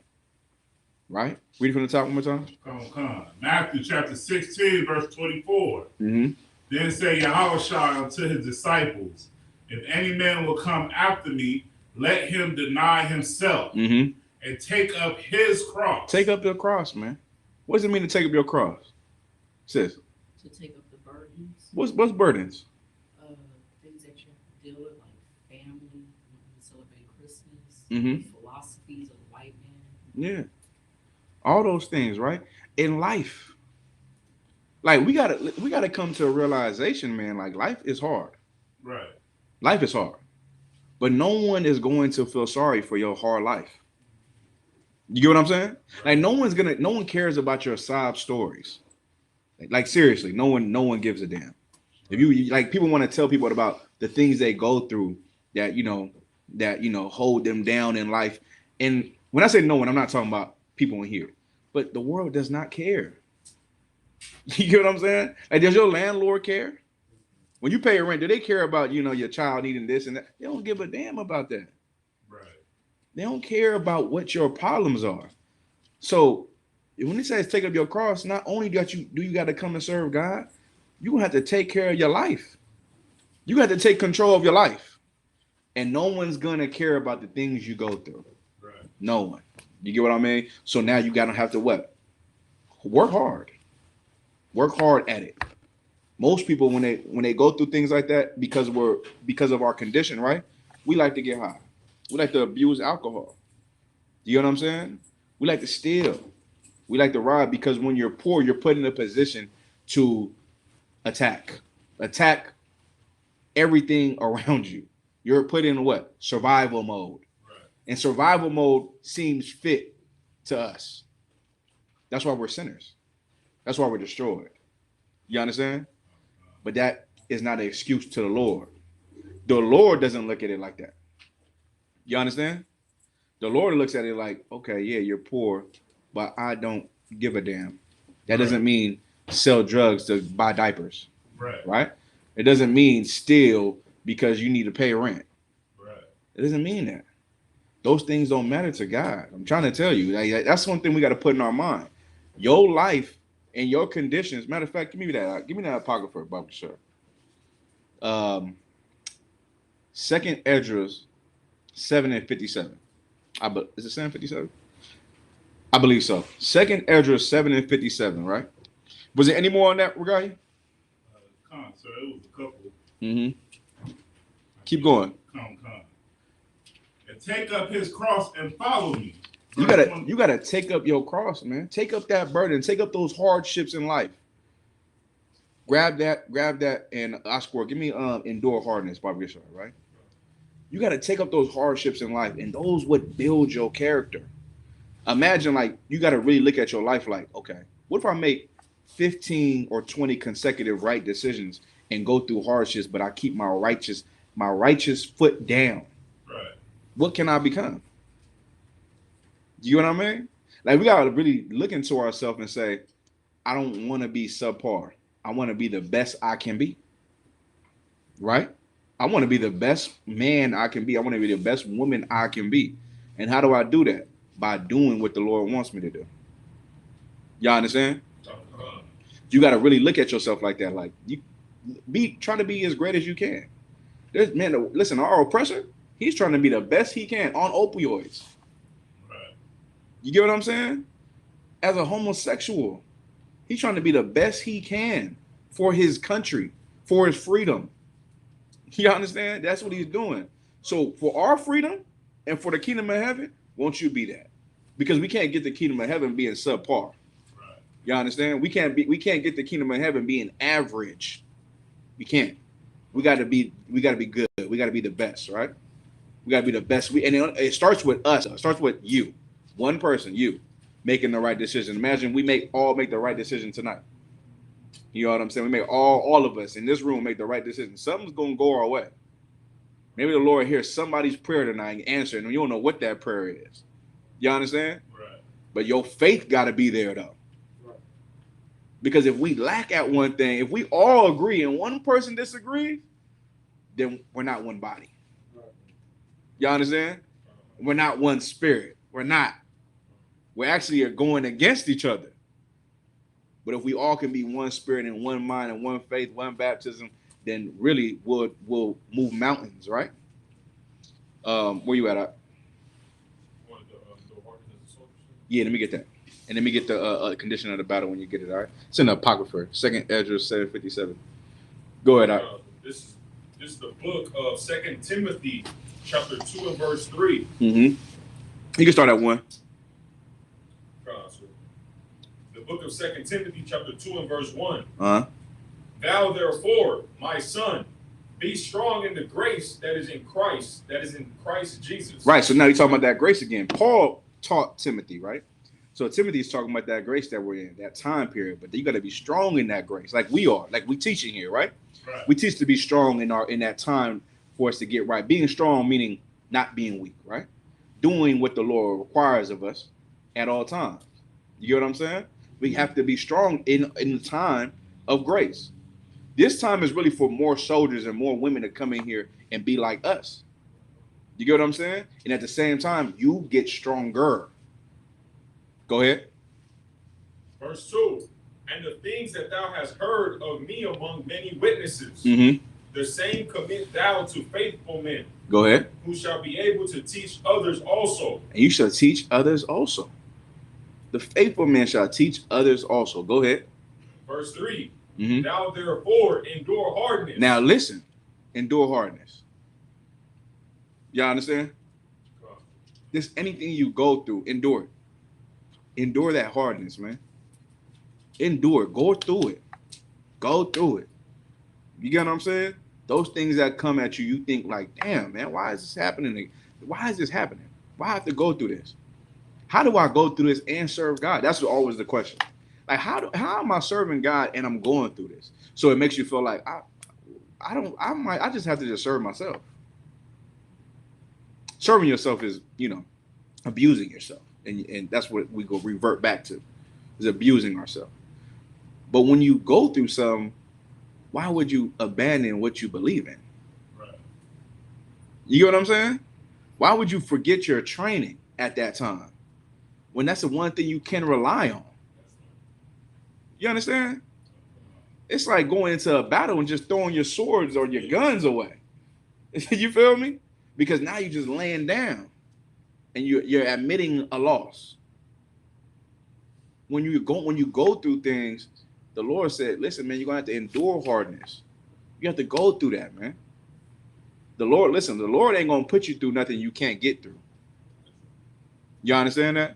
Right? Read it from the top one more time.
Come. Matthew chapter 16, verse 24.
Mm-hmm.
Then said Yahushua unto his disciples, if any man will come after me, let him deny himself and take up his cross.
Take up your cross, man. What does it mean to take up your cross? Sis.
To take up the burdens.
What's burdens?
Things that you have to deal with, like family, when you celebrate Christmas, philosophies of white men.
Yeah. All those things, right? In life. Like we gotta come to a realization, man, like life is hard.
Right.
Life is hard. But no one is going to feel sorry for your hard life. You get what I'm saying? Like no one cares about your sob stories. Like seriously, no one gives a damn. If you like, people want to tell people about the things they go through that hold them down in life. And when I say no one, I'm not talking about people in here, but the world does not care. You get what I'm saying? Like, does your landlord care? When you pay rent, do they care about, your child needing this and that? They don't give a damn about that.
Right.
They don't care about what your problems are. So When it says take up your cross, not only do you got to come and serve God, you gonna have to take care of your life. You got to take control of your life, and no one's gonna care about the things you go through.
Right.
No one. You get what I mean? So now you gotta have to what? Work hard. Work hard at it. Most people when they go through things like that because of our condition, right? We like to get high. We like to abuse alcohol. You know what I'm saying? We like to steal. We like to rob because when you're poor, you're put in a position to attack everything around you. You're put in what? Survival mode.
Right.
And survival mode seems fit to us. That's why we're sinners. That's why we're destroyed. You understand? But that is not an excuse to the Lord. The Lord doesn't look at it like that. You understand? The Lord looks at it like, okay, yeah, you're poor, but I don't give a damn. That doesn't mean sell drugs to buy diapers. Right? It doesn't mean steal because you need to pay rent.
Right.
It doesn't mean that. Those things don't matter to God. I'm trying to tell you. That's one thing we got to put in our mind. Your life and your conditions. Matter of fact, give me that apocrypha, Baba Sir. 2nd Esdras 7:57. Is it 7:57? I believe so. 2nd Esdras 7:57, right? Was there any more on that, Regalia?
So it was a couple.
Mm-hmm. Keep going.
Come. And take up his cross and follow me.
You gotta take up your cross, man. Take up that burden. Take up those hardships in life. Grab that, and Oscar, give me endure hardness, Bobby Gishar, right? You gotta take up those hardships in life, and those would build your character. Imagine like you gotta really look at your life like, okay, what if I make 15 or 20 consecutive right decisions and go through hardships, but I keep my righteous foot down?
Right.
What can I become? You know what I mean? Like we gotta really look into ourselves and say, I don't want to be subpar. I want to be the best I can be. Right? I want to be the best man I can be. I want to be the best woman I can be. And how do I do that? By doing what the Lord wants me to do. Y'all understand? You got to really look at yourself like that. Like you try to be as great as you can. Listen, our oppressor, he's trying to be the best he can on opioids.
Right.
You get what I'm saying? As a homosexual, he's trying to be the best he can for his country, for his freedom. You understand? That's what he's doing. So for our freedom and for the kingdom of heaven, won't you be that? Because we can't get the kingdom of heaven being subpar.
Right.
You understand? We can't get the kingdom of heaven being average. We can't. We gotta be good. We gotta be the best, right? We gotta be the best. And it starts with us. It starts with you. One person, you, making the right decision. Imagine we all make the right decision tonight. You know what I'm saying? We make all of us in this room make the right decision. Something's gonna go our way. Maybe the Lord hears somebody's prayer tonight and answer it, and you don't know what that prayer is. You understand?
Right.
But your faith got to be there, though.
Right.
Because if we lack at one thing, if we all agree and one person disagrees, then we're not one body.
Right.
You understand? We're not one spirit. We're not. We actually are going against each other. But if we all can be one spirit and one mind and one faith, one baptism, then really we'll move mountains, right? Where you at? Yeah, let me get that. And let me get the condition of the battle when you get it, all right? It's in the Apocrypha, 2nd Esdras 7:57. Go ahead,
This is the book of 2 Timothy, chapter 2 and verse 3.
Mm-hmm. You can start at 1.
The book of 2 Timothy, chapter 2 and verse 1.
Uh-huh.
Thou therefore, my son, be strong in the grace that is in Christ Jesus.
Right, so now you're talking about that grace again. Paul taught Timothy, right? So Timothy's talking about that grace that we're in, that time period. But you got to be strong in that grace, like we are, like we teaching here, right?
Right.
We teach to be strong in that time for us to get right. Being strong meaning not being weak, right? Doing what the Lord requires of us at all times. You get what I'm saying? We have to be strong in the time of grace. This time is really for more soldiers and more women to come in here and be like us. You get what I'm saying? And at the same time, you get stronger. Go ahead.
Verse 2. And the things that thou hast heard of me among many witnesses, the same commit thou to faithful men.
Go ahead.
Who shall be able to teach others also.
And you shall teach others also. The faithful man shall teach others also. Go ahead.
Verse 3. Thou therefore endure hardness.
Now listen, endure hardness. Y'all understand? This anything you go through, endure it. Endure that hardness, man. Endure it. Go through it. Go through it. You get what I'm saying? Those things that come at you, you think like, damn, man, why is this happening? Why is this happening? Why have to go through this? How do I go through this and serve God? That's always the question. Like, how am I serving God and I'm going through this? So it makes you feel like I just have to just serve myself. Serving yourself is, abusing yourself. And that's what we go revert back to, is abusing ourselves. But when you go through something, why would you abandon what you believe in?
Right.
You get what I'm saying? Why would you forget your training at that time when that's the one thing you can rely on? You understand? It's like going into a battle and just throwing your swords or your guns away. You feel me? Because now you're just laying down and you're admitting a loss. When you go through things, the Lord said, listen, man, you're going to have to endure hardness. You have to go through that, man. The Lord ain't going to put you through nothing you can't get through. You understand that?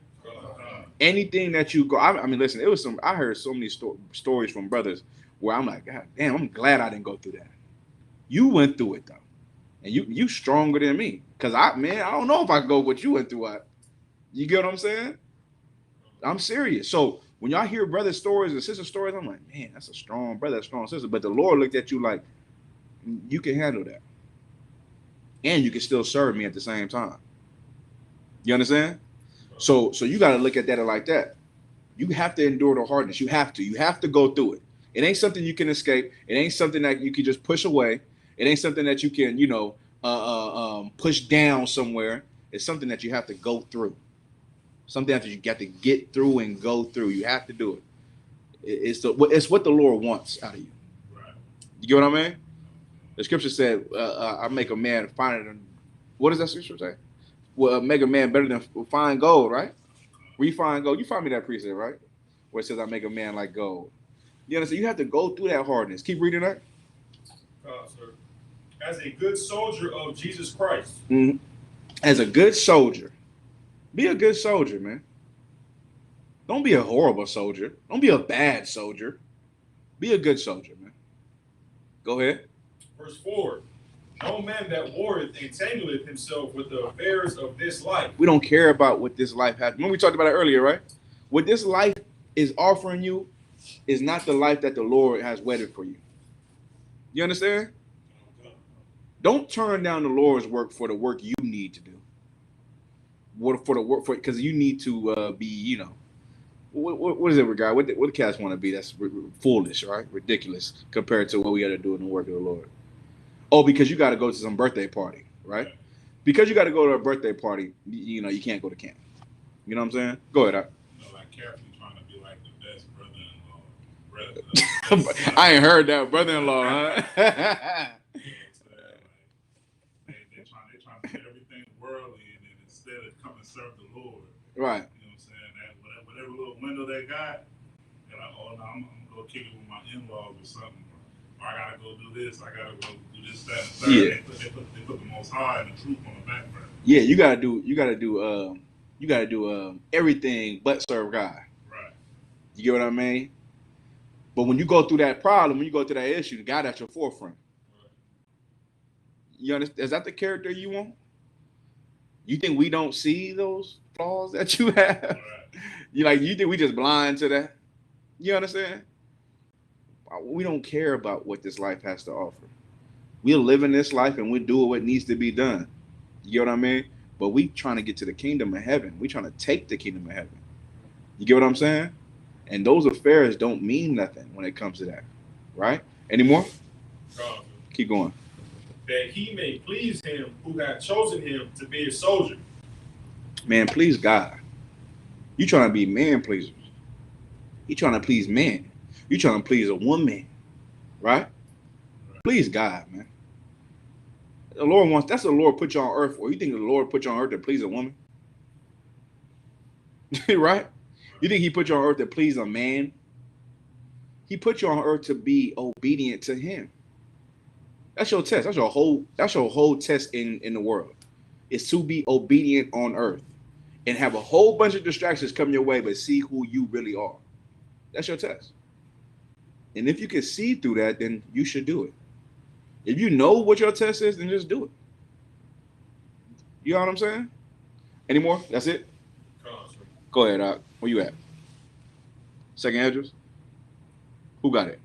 Anything that you go, I mean, listen, I heard so many stories from brothers where I'm like, God damn, I'm glad I didn't go through that. You went through it though. And you stronger than me. Cause I don't know if I could go what you went through. You get what I'm saying? I'm serious. So when y'all hear brother stories and sister stories, I'm like, man, that's a strong brother, a strong sister. But the Lord looked at you like, you can handle that. And you can still serve me at the same time. You understand? So you got to look at that like that. You have to endure the hardness. You have to go through it. It ain't something you can escape. It ain't something that you can just push away. It ain't something that you can, push down somewhere. It's something that you have to go through. Something that you got to get through and go through. You have to do it. It's what the Lord wants out of you.
Right.
You get what I mean? The scripture said, I make a man finer than, what does that scripture say? Well, make a man better than fine gold, right? Where you find gold, you find me that precept, right? Where it says, I make a man like gold. You understand? You have to go through that hardness. Keep reading that.
Sir. As a good soldier of Jesus Christ.
Mm-hmm. As a good soldier. Be a good soldier, man. Don't be a horrible soldier. Don't be a bad soldier. Be a good soldier, man. Go ahead.
Verse 4. No man that warreth entangleth himself with the affairs of this life.
We don't care about what this life has. Remember we talked about it earlier, right? What this life is offering you is not the life that the Lord has waited for you. You understand? Don't turn down the Lord's work for the work you need to do. Because you need to be, what is it, regard? What the cats want to be? That's foolish, right? Ridiculous compared to what we got to do in the work of the Lord. Oh, because you got to go to some birthday party, right? Because you got to go to a birthday party, you can't go to camp. You know what I'm saying? Go ahead.
Like carefully trying to be like the best brother-in-law.
I ain't heard that, brother-in-law, huh?
They're trying to do everything worldly, and then instead of come and serve the Lord,
right?
You know what I'm saying? That whatever little window they got, they're like, oh no, I'm gonna go kick it with my in-laws or something. Or I gotta go do this. I gotta go do this, that, and third.
Yeah.
They put the Most High and the truth on the back burner.
Yeah, you gotta do everything but serve God.
Right.
You get what I mean? But when you go through that problem, when you go through that issue, God at your forefront.
Right.
You understand? Is that the character you want? You think we don't see those flaws that you have?
Right.
You think we just blind to that? You understand? We don't care about what this life has to offer. We're living this life and we're doing what needs to be done. You get what I mean? But we trying to get to the kingdom of heaven. We trying to take the kingdom of heaven. You get what I'm saying? And those affairs don't mean nothing when it comes to that. Right? Any more? Keep going.
That he may please him who hath chosen him to be a soldier.
Man, please God. You trying to be man pleasers. You're trying to please men. You're trying to please a woman, right? Please God, man. The Lord wants, that's what the Lord put you on earth for. You think the Lord put you on earth to please a woman? Right? You think he put you on earth to please a man? He put you on earth to be obedient to him. That's your test. That's your whole test in the world. Is to be obedient on earth and have a whole bunch of distractions come your way, but see who you really are. That's your test. And if you can see through that, then you should do it. If you know what your test is, then just do it. You know what I'm saying? Any more? That's it? Go ahead, Doc. Where you at? Second address? Who got it?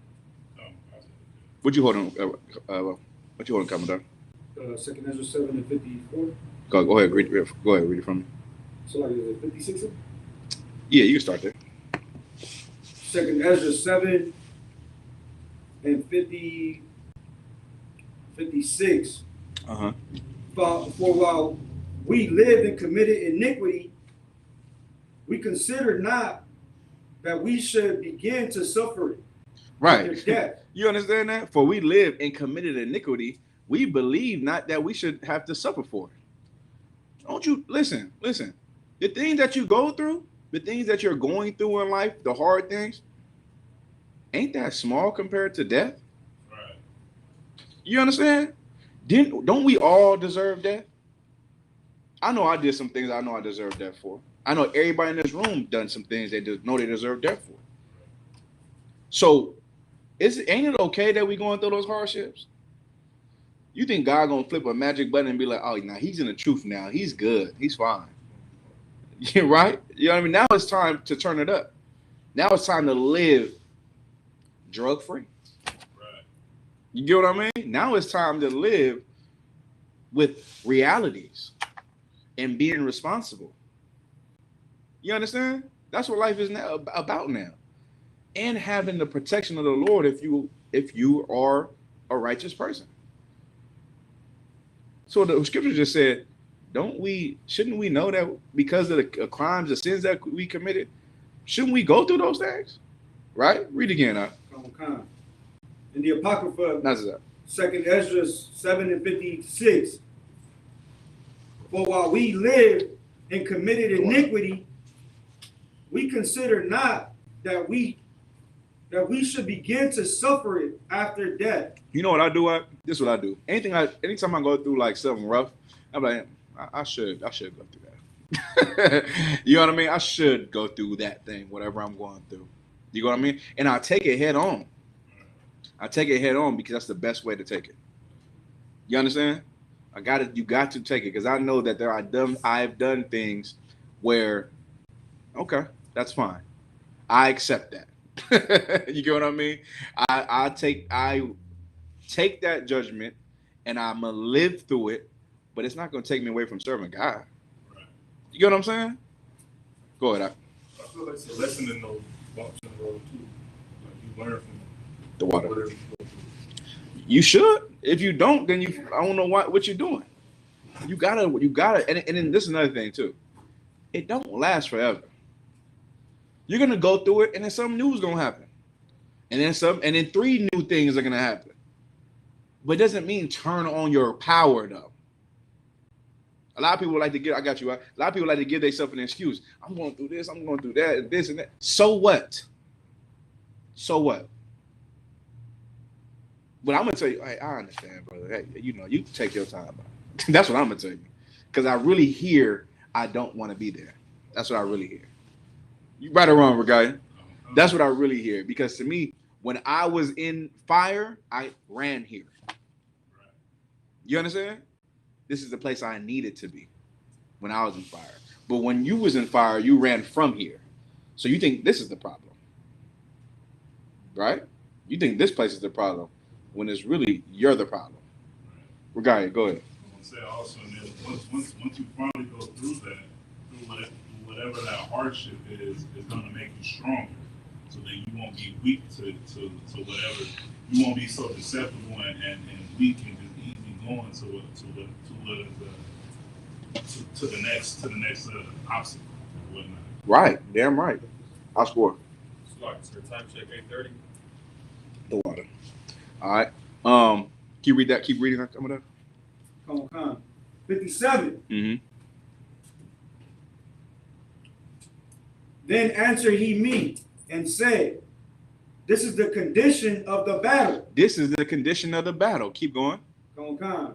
What you holding? What you holding, Commodore?
Second Ezra 7 and 54.
Go ahead. Read it from me.
So like, is it 56?
Yeah, you can start there.
Second Ezra 7 and 56.
Uh-huh.
For while we lived and committed iniquity, we considered not that we should begin to suffer it.
Right.
Death.
You understand that? For we live and committed iniquity, we believe not that we should have to suffer for it. Don't you listen? The things that you go through, the things that you're going through in life, the hard things, ain't that small compared to death?
Right.
You understand? Don't we all deserve death? I know I did some things I know I deserve death for. I know everybody in this room done some things they know they deserve death for. So, ain't it okay that we going through those hardships? You think God gonna flip a magic button and be like, oh, now he's in the truth now. He's good. He's fine. Yeah, right? You know what I mean? Now it's time to turn it up. Now it's time to live drug-free.
Right.
You get what I mean? Now it's time to live with realities and being responsible. You understand? That's what life is now about now. And having the protection of the Lord if you are a righteous person. So the scripture just said, shouldn't we know that because of the crimes, the sins that we committed, shouldn't we go through those things? Right? Read again.
In the Apocrypha,
That's that.
Second Ezra 7 and 56. For while we lived and committed iniquity, we consider not that we should begin to suffer it after death.
You know what I do? This is what I do. Anytime I go through like something rough, I'm like, I should go through that. You know what I mean? I should go through that thing, whatever I'm going through. You know what I mean? And I take it head on. I take it head on because that's the best way to take it. You understand? You got to take it because I know that I've done things where, okay, that's fine. I accept that. You get what I mean? I take that judgment and I'm gonna live through it, but it's not gonna take me away from serving God.
Right.
You get what I'm saying? Go ahead.
I feel like it's a lesson in those bumps in the road too. Like you learn from
The water.
whatever you go through.
You should. If you don't, then I don't know what you're doing. You gotta, and then this is another thing too. It don't last forever. You're gonna go through it, and then something new is gonna happen, and then 3 new things are gonna happen. But it doesn't mean turn on your power though. A lot of people like to give. I got you. A lot of people like to give themselves an excuse. I'm going through this. I'm going through that. And this and that. So what? So what? But I'm gonna tell you. Hey, I understand, brother. Hey, you take your time. That's what I'm gonna tell you, because I really hear I don't want to be there. That's what I really hear. You right or wrong, Regalia? That's what I really hear. Because to me, when I was in fire, I ran here. You understand? This is the place I needed to be when I was in fire. But when you was in fire, you ran from here. So you think this is the problem, right? You think this place is the problem when it's really you're the problem. Regalia, go ahead.
I want to say also, once you finally go through that, through whatever that hardship is going to make you stronger. So that you won't be weak to whatever. You won't be so susceptible and weak and just easily going to the next obstacle and whatnot.
Right, damn right. I'll score.
So clock, sir. Time check 8:30.
The water. All right. Can you read that? Keep reading that. Come on.
Come on. 57.
Mm-hmm.
Then answered he me and said, this is the condition of the battle.
This is the condition of the battle. Keep going.
Come on.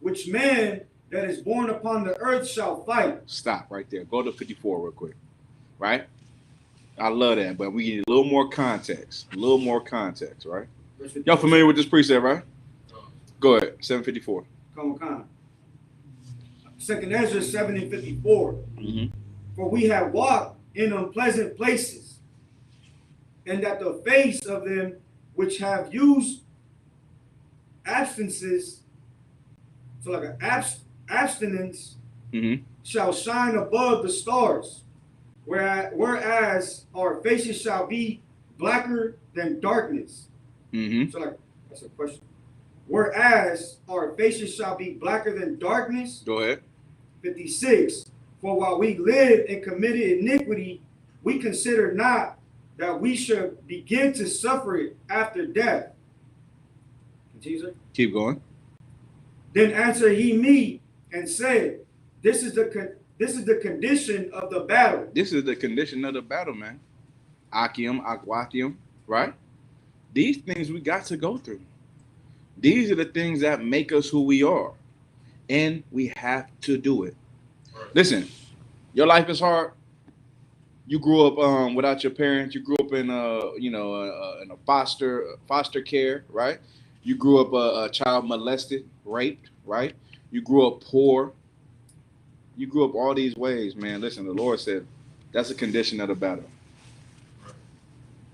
Which man that is born upon the earth shall fight.
Stop right there. Go to 54 real quick. Right? I love that, but we need a little more context. A little more context, right? Y'all familiar with this precept, right? Go ahead. 754.
Come on. 2nd Ezra 7 and 54.
Mm-hmm.
For we have walked in unpleasant places, and that the face of them which have used abstinences, so like an abstinence,
Mm-hmm.
shall shine above the stars, whereas our faces shall be blacker than darkness.
Mm-hmm.
So like, that's a question. Whereas our faces shall be blacker than darkness.
Go ahead.
56. For while we live and committed iniquity, we consider not that we should begin to suffer it after death. Continue, sir.
Keep going.
Then answered he me and said, this is the condition of the battle.
This is the condition of the battle, man. Akim, Akwakim, right? These things we got to go through. These are the things that make us who we are. And we have to do it. Listen, your life is hard. You grew up without your parents. You grew up in in a foster care, right? You grew up a child molested, raped, right? You grew up poor. You grew up all these ways, man. Listen, the Lord said that's a condition of the battle.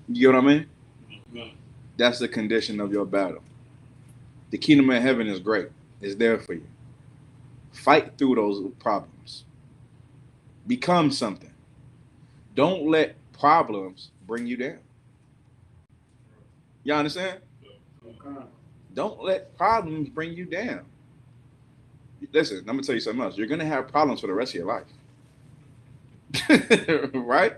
You know what I mean? That's the condition of your battle. The kingdom of heaven is great. It's there for you. Fight through those problems. Become something. Don't let problems bring you down. You understand? Don't let problems bring you down. Listen, I'm going to tell you something else. You're going to have problems for the rest of your life. Right?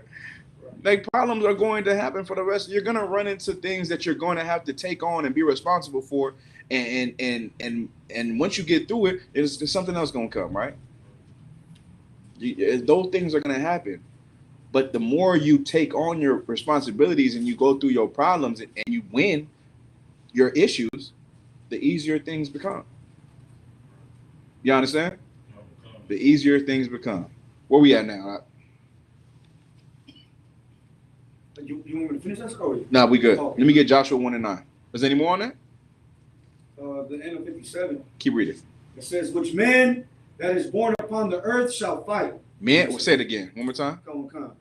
Like, problems are going to happen for the rest. You're going to run into things that you're going to have to take on and be responsible for. And once you get through it, there's something else going to come, right? Those things are going to happen. But the more you take on your responsibilities and you go through your problems and you win your issues, the easier things become. You understand? The easier things become. Where we at now?
You want me to finish that story?
Nah, we good. Let me get Joshua 1 and 9. Is there any more on that?
The end of 57.
Keep reading.
It says, which man that is born upon the earth shall fight.
Man, say it again. One more time.
Come.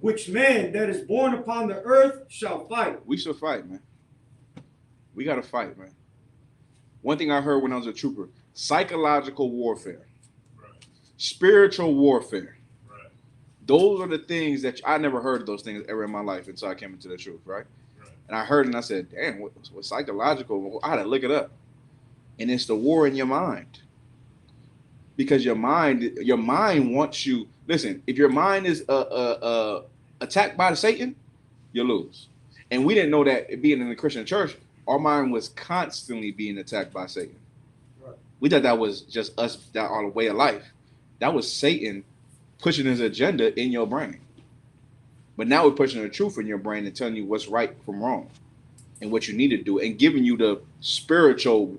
Which man that is born upon the earth shall fight.
We should fight, man. We got to fight, man. One thing I heard when I was a trooper, psychological warfare, spiritual warfare. Those are the things that I never heard of those things ever in my life until I came into the truth, right? And I heard it and I said, damn, what's psychological? I had to look it up. And it's the war in your mind. Because your mind wants you. Listen, if your mind is attacked by Satan, you lose. And we didn't know that being in the Christian church, our mind was constantly being attacked by Satan. Right. We thought that was just us, that our way of life. That was Satan pushing his agenda in your brain. But now we're pushing the truth in your brain and telling you what's right from wrong and what you need to do and giving you the spiritual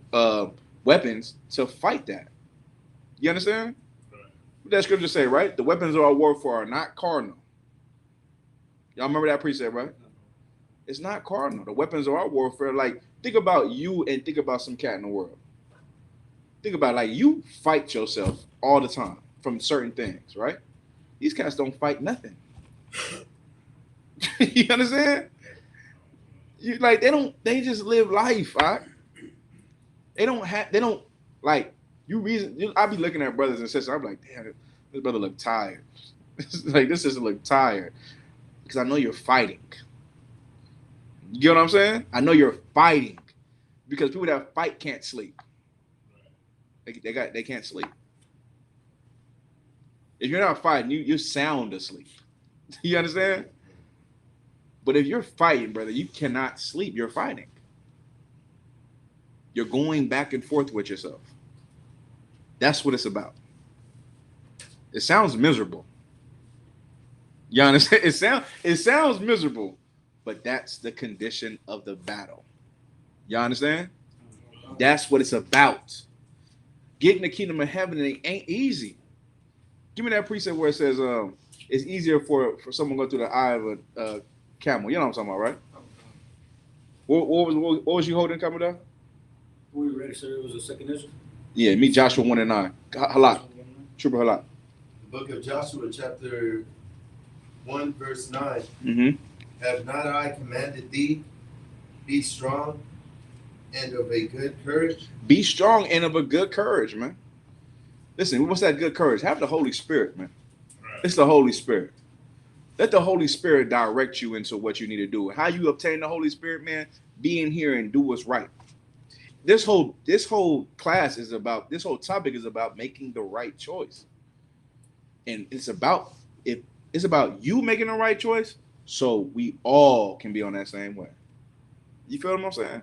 weapons to fight that. You understand? Right. What that scripture say, right? The weapons of our warfare are not carnal. Y'all remember that precept, right? It's not carnal. The weapons of our warfare, like, think about you and think about some cat in the world. Think about it, like, you fight yourself all the time from certain things, right? These cats don't fight nothing. You understand? They just live life, right? They don't like, I be looking at brothers and sisters, I'm like, damn, this brother look tired. Like, this sister look tired. Because I know you're fighting. You get what I'm saying? I know you're fighting. Because people that fight can't sleep. They can't sleep. If you're not fighting, you're sound asleep. You understand? But if you're fighting, brother, you cannot sleep. You're fighting. You're going back and forth with yourself. That's what it's about. It sounds miserable. You understand? It sounds miserable, but that's the condition of the battle. You understand? That's what it's about. Getting the kingdom of heaven ain't easy. Give me that precept where it says it's easier for someone to go through the eye of a camel. You know what I'm talking about, right? What was you holding, Commodore?
We ready, sir? It was a second issue.
Yeah, me Joshua 1:9. Halak. Trooper Halak.
The book of Joshua, chapter 1, verse 9.
Mm-hmm.
Have not I commanded thee, be strong and of a good courage?
Be strong and of a good courage, man. Listen, what's that good courage? Have the Holy Spirit, man. It's the Holy Spirit. Let the Holy Spirit direct you into what you need to do. How you obtain the Holy Spirit, man? Be in here and do what's right. This whole class is about, this whole topic is about making the right choice. And it's about you making the right choice so we all can be on that same way. You feel what I'm saying?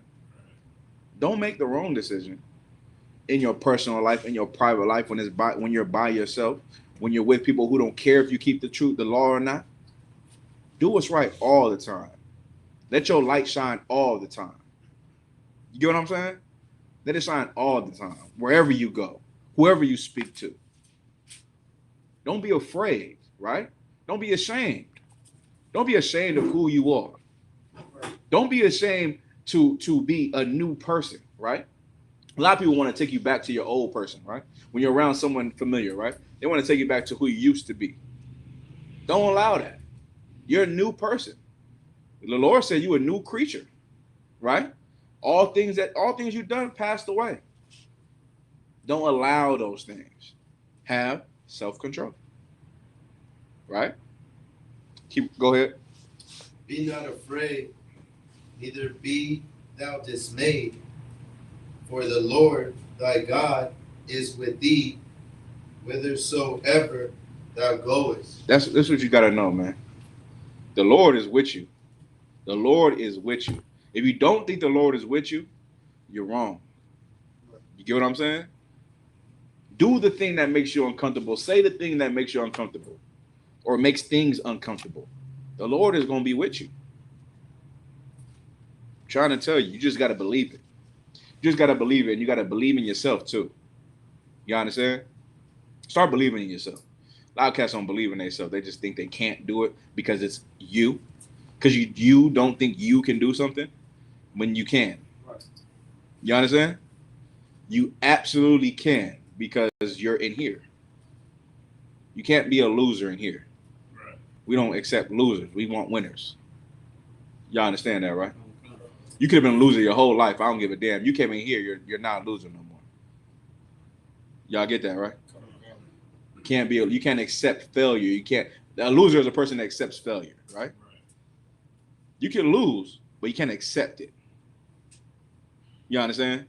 Don't make the wrong decision in your personal life, in your private life, when you're by yourself, when you're with people who don't care if you keep the truth, the law or not. Do what's right all the time. Let your light shine all the time. You get what I'm saying? Let it shine all the time, wherever you go, whoever you speak to. Don't be afraid, right? Don't be ashamed. Don't be ashamed of who you are. Don't be ashamed to be a new person, right? A lot of people want to take you back to your old person, right? When you're around someone familiar, right? They want to take you back to who you used to be. Don't allow that. You're a new person. The Lord said you're a new creature, right? All things you've done passed away. Don't allow those things. Have self-control. Right? Go ahead.
Be not afraid, neither be thou dismayed, for the Lord thy God is with thee whithersoever thou goest.
That's what you gotta know, man. The Lord is with you. The Lord is with you. If you don't think the Lord is with you, you're wrong. You get what I'm saying? Do the thing that makes you uncomfortable. Say the thing that makes you uncomfortable or makes things uncomfortable. The Lord is going to be with you. I'm trying to tell you just got to believe it. You just got to believe it, and you got to believe in yourself too. You understand? Start believing in yourself. A lot of cats don't believe in themselves. They just think they can't do it because it's you. Because you don't think you can do something when you can. You understand? You absolutely can because you're in here. You can't be a loser in here. Right. We don't accept losers. We want winners. Y'all understand that, right? You could have been a loser your whole life. I don't give a damn. You came in here, you're not a loser no more. Y'all get that, right? You can't accept failure. You can't. A loser is a person that accepts failure, right? You can lose, but you can't accept it. You understand?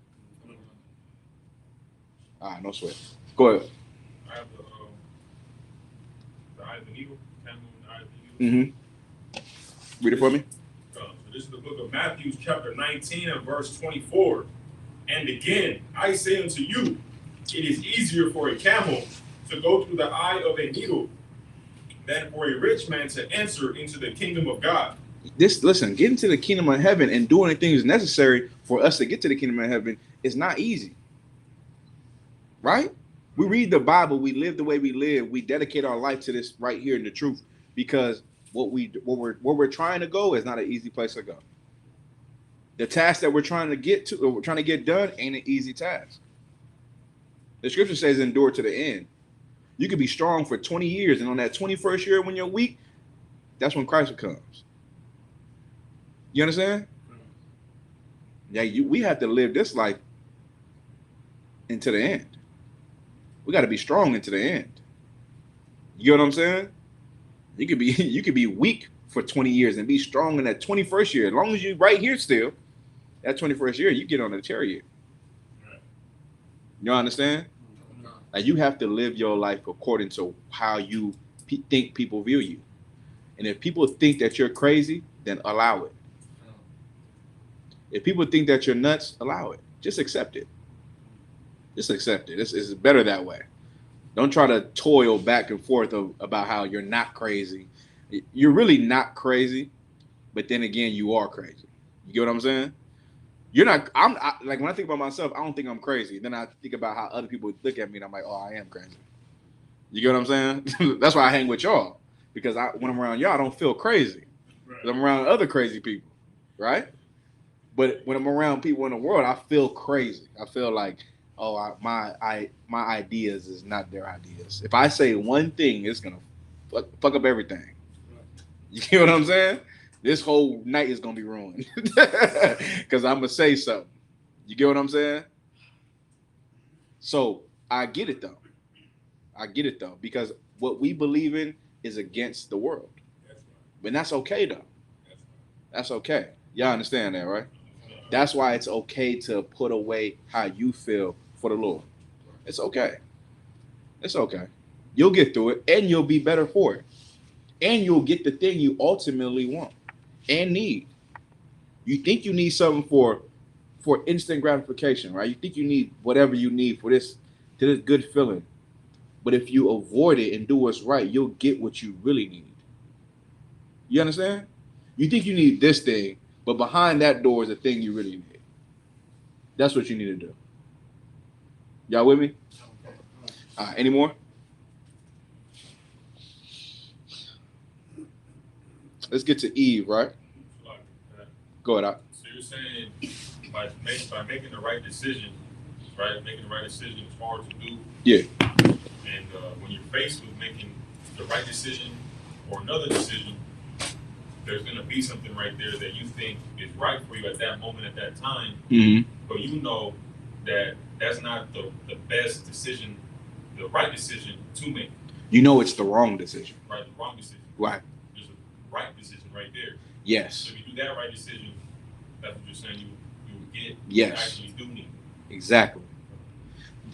All right, no sweat. Go ahead.
I have the eye of an eagle. Camel and the eye of an eagle.
Mm-hmm. Read it for me.
So this is the book of Matthew, chapter 19 and verse 24. And again, I say unto you, it is easier for a camel to go through the eye of a needle than for a rich man to enter into the kingdom of God.
Listen, getting to the kingdom of heaven and doing the things necessary for us to get to the kingdom of heaven is not easy. Right? We read the Bible, we live the way we live, we dedicate our life to this right here in the truth, because where we're trying to go is not an easy place to go. The task that we're trying to get to, or we're trying to get done, ain't an easy task. The scripture says endure to the end. You could be strong for 20 years, and on that 21st year when you're weak, that's when Christ comes. You understand? Yeah, we have to live this life into the end. We got to be strong into the end. You know what I'm saying? You could be weak for 20 years and be strong in that 21st year. As long as you're right here still, that 21st year, you get on the chariot. You understand? Like, you have to live your life according to how you think people view you. And if people think that you're crazy, then allow it. If people think that you're nuts, allow it. Just accept it. Just accept it. It's better that way. Don't try to toil back and forth about how you're not crazy. You're really not crazy, but then again, you are crazy. You get what I'm saying? You're not. Like when I think about myself, I don't think I'm crazy. Then I think about how other people look at me, and I'm like, oh, I am crazy. You get what I'm saying? That's why I hang with y'all, because when I'm around y'all, I don't feel crazy. Right. I'm around other crazy people, right? But when I'm around people in the world, I feel crazy. I feel like, oh, my ideas is not their ideas. If I say one thing, it's gonna fuck up everything. You get what I'm saying? This whole night is gonna be ruined because I'm gonna say something. You get what I'm saying? So I get it though. Because what we believe in is against the world. But that's okay though. That's okay. Y'all understand that, right? That's why it's okay to put away how you feel for the Lord. It's okay. It's okay. You'll get through it and you'll be better for it. And you'll get the thing you ultimately want and need. You think you need something for instant gratification, right? You think you need whatever you need for this good feeling. But if you avoid it and do what's right, you'll get what you really need. You understand? You think you need this thing, but behind that door is the thing you really need. That's what you need to do. Y'all with me? All right, any more? Let's get to Eve, right? Go ahead.
So you're saying by making the right decision, right? Making the right decision is hard to do.
Yeah.
And when you're faced with making the right decision or another decision, there's going to be something right there that you think is right for you at that moment, at that time.
Mm-hmm.
But you know that that's not the best decision, the right decision to make.
You know it's the wrong decision.
Right, the wrong decision.
Right.
There's a right decision right there.
Yes.
So if you do that right decision, that's what you're saying you will get.
Yes.
You actually do need.
Exactly.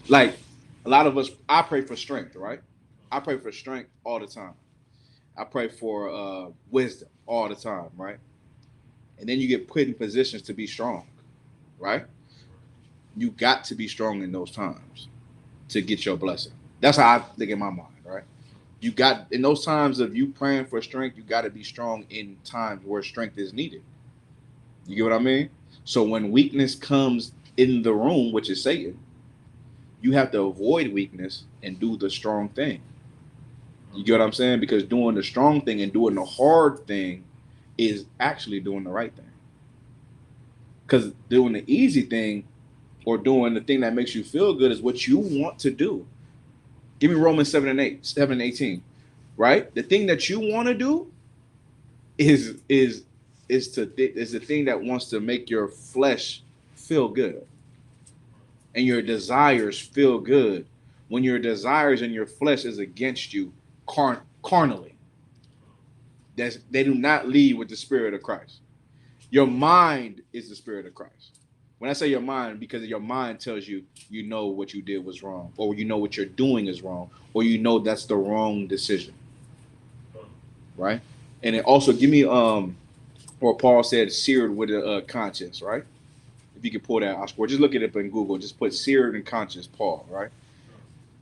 Like a lot of us, I pray for strength, right? I pray for strength all the time. I pray for wisdom all the time, right? And then you get put in positions to be strong, right? You got to be strong in those times to get your blessing. That's how I think in my mind, right? You got, in those times of you praying for strength, you got to be strong in times where strength is needed. You get what I mean? So when weakness comes in the room, which is Satan, you have to avoid weakness and do the strong thing. You get what I'm saying? Because doing the strong thing and doing the hard thing is actually doing the right thing. Because doing the easy thing or doing the thing that makes you feel good is what you want to do. Give me Romans 7 and 18, right? The thing that you want to do is the thing that wants to make your flesh feel good. And your desires feel good. When your desires and your flesh is against you carnally, they do not lead with the Spirit of Christ. Your mind is the Spirit of Christ. When I say your mind, because your mind tells you, you know what you did was wrong, or you know what you're doing is wrong, or you know that's the wrong decision, right? And it also give me or Paul said, seared with a conscience, right? If you can pull that out, or just look it up in Google, just put seared and conscience, Paul, right?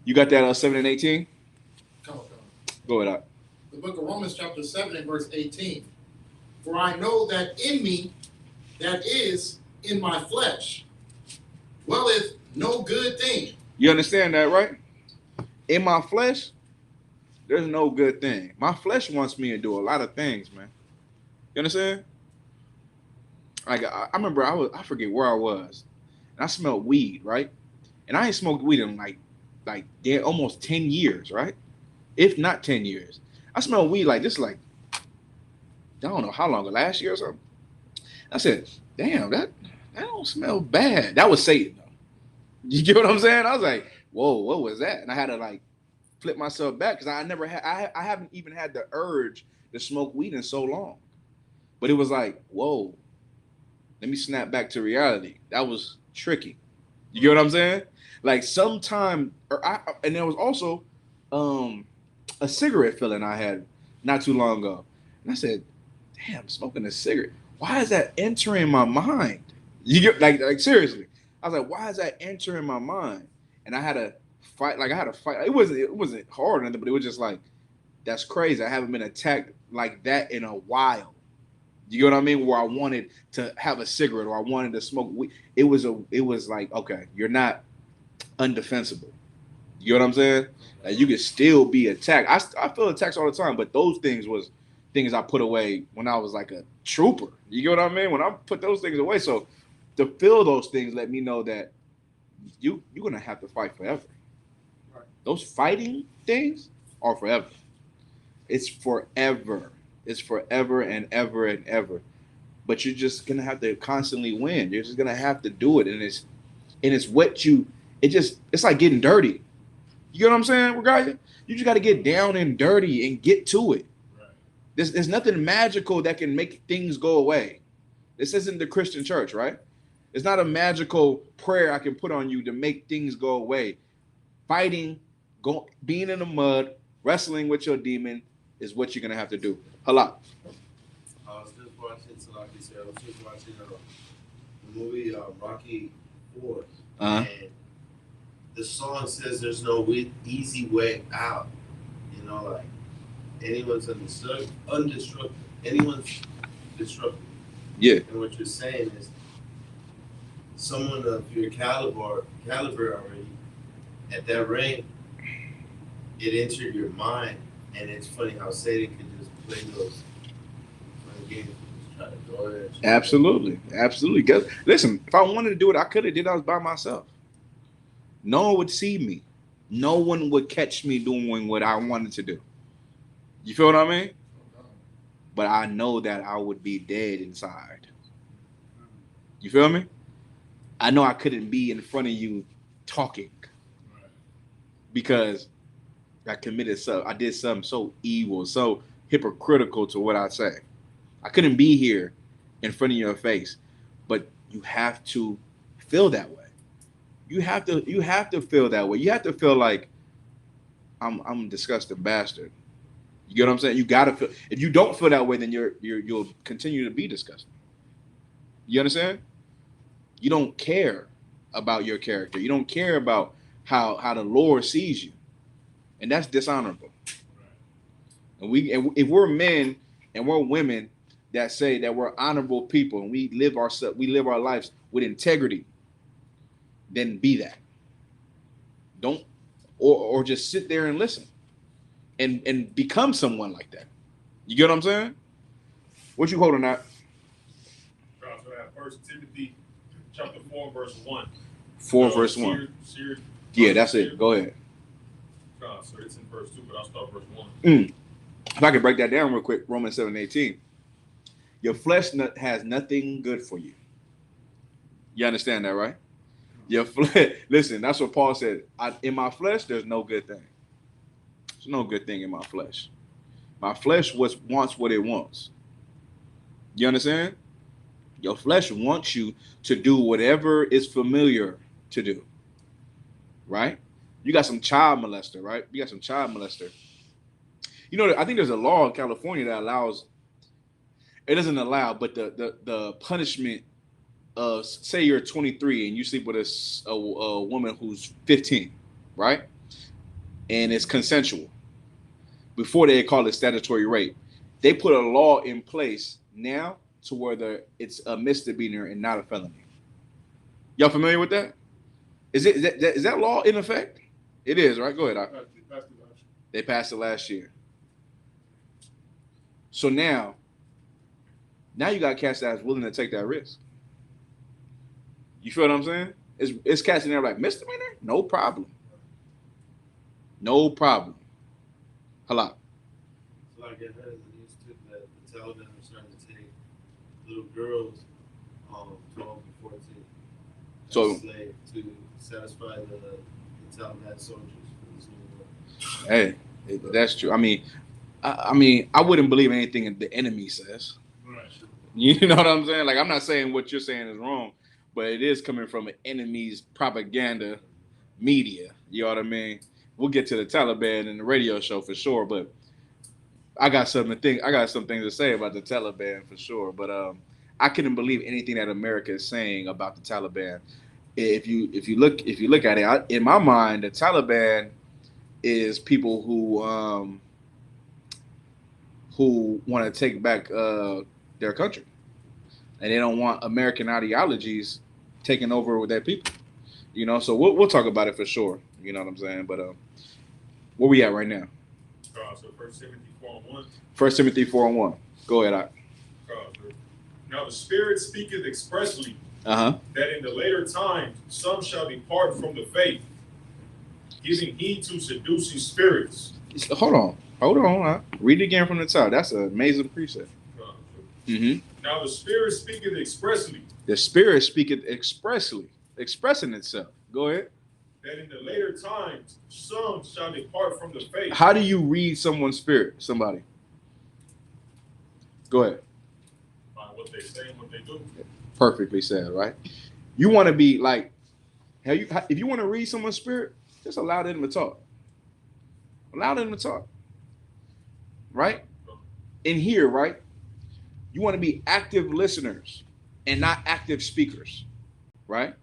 You got that 7 and 18?
Come on.
Go ahead.
The book of Romans chapter 7 and verse 18. For I know that in me, that is in my flesh, dwelleth no good thing.
You understand that, right? In my flesh, there's no good thing. My flesh wants me to do a lot of things, man. You understand? Like I remember I forget where I was, and I smelled weed, right? And I ain't smoked weed in like almost 10 years, right? If not 10 years. I smelled weed like this, like I don't know how long, last year or something. I said, damn, that don't smell bad. That was Satan, though. You get what I'm saying? I was like, whoa, what was that? And I had to like flip myself back because I haven't even had the urge to smoke weed in so long. But it was like, whoa, let me snap back to reality. That was tricky. You get what I'm saying? Like sometime, and there was also a cigarette feeling I had not too long ago. And I said, damn, smoking a cigarette. Why is that entering my mind? You get like seriously. I was like, why is that entering my mind? And I had to fight. Like I had to fight. It wasn't hard or anything, but it was just like, that's crazy. I haven't been attacked like that in a while. You know what I mean? Where I wanted to have a cigarette or I wanted to smoke weed. It was like, okay, you're not undefensible. You know what I'm saying? Like, you could still be attacked. I feel attacks all the time, but those things was things I put away when I was like a trooper. You get what I mean? When I put those things away. So to feel those things let me know that you're gonna have to fight forever.
Right.
Those fighting things are forever. It's forever. It's forever and ever and ever. But you're just gonna have to constantly win. You're just gonna have to do it, and it's what you. It's like getting dirty. You know what I'm saying, Regalia? You just got to get down and dirty and get to it.
Right.
There's nothing magical that can make things go away. This isn't the Christian church, right? It's not a magical prayer I can put on you to make things go away. Fighting, being in the mud, wrestling with your demon is what you're gonna have to do. Halak.
I was just watching, so like you said, I was just watching the movie Rocky 4.
Uh-huh.
And the song says there's no easy way out. You know, like anyone's undestructible. Anyone's disruptive.
Yeah.
And what you're saying is someone of your caliber already, at that rank, it entered your mind. And it's funny how Satan can just play those games and just try to go there.
Absolutely. Listen, if I wanted to do it, I could have did. I was by myself. No one would see me. No one would catch me doing what I wanted to do. You feel what I mean? But I know that I would be dead inside. You feel me? I know I couldn't be in front of you talking because I did something so evil, so hypocritical to what I say. I couldn't be here in front of your face, but you have to feel that way. You have to feel that way. You have to feel like I'm a disgusting bastard. You get what I'm saying? You gotta feel. If you don't feel that way, then you'll continue to be disgusting. You understand? You don't care about your character. You don't care about how the Lord sees you, and that's dishonorable. And if we're men and we're women that say that we're honorable people and we live our lives with integrity, then be that. Don't or just sit there and listen and become someone like that. You get what I'm saying? What you holding at?
So that 1 Timothy chapter 4, verse 1.
4 verse 1. Yeah, that's it. Go ahead.
So it's in verse 2, but I'll start verse 1.
If I can break that down real quick, Romans 7:18. Your flesh has nothing good for you. You understand that, right? Your flesh. Listen, that's what Paul said. In my flesh, there's no good thing. There's no good thing in my flesh. My flesh wants what it wants. You understand? Your flesh wants you to do whatever is familiar to do. Right? You got some child molester, right? You got some child molester. You know, I think there's a law in California that allows. It doesn't allow, but the punishment of, say you're 23 and you sleep with a woman who's 15, right? And it's consensual. Before they call it statutory rape, they put a law in place now to where it's a misdemeanor and not a felony. Y'all familiar with that? Is that law in effect? It is, right? Go ahead. They passed it last year. So now you got cats that's willing to take that risk. You feel what I'm saying? It's cats in there like, misdemeanor? No problem. No problem. Halak.
So like I heard in the news too that the Taliban are starting to take little girls, 12 and 14,
So
as slaves to satisfy the Taliban soldiers for this new war.
Hey, that's true. I mean, I wouldn't believe anything the enemy says.
Right.
You know what I'm saying? Like, I'm not saying what you're saying is wrong, but it is coming from an enemy's propaganda media. You know what I mean? We'll get to the Taliban and the radio show for sure, but I got something to think. I got some things to say about the Taliban for sure. But I couldn't believe anything that America is saying about the Taliban. If you look at it, in my mind, the Taliban is people who want to take back their country, and they don't want American ideologies taking over with their people. You know, so we'll talk about it for sure. You know what I'm saying? But where we at right now?
So 1 Timothy 4:1.
1 Timothy 4:1. Go ahead.
Now the Spirit speaketh expressly
Uh-huh.
that in the later times some shall depart from the faith, giving heed to seducing spirits.
Hold on. Read it again from the top. That's an amazing precept. Mm-hmm.
Now the Spirit speaketh expressly.
The Spirit speaketh expressly, expressing itself. Go ahead.
That in the later times some shall depart from the faith.
How do you read someone's spirit? Somebody. Go ahead.
By what they say and what they do.
Perfectly said, right? You want to be like, if you want to read someone's spirit, just allow them to talk. Allow them to talk. Right? In here, right? You want to be active listeners and not active speakers. Right?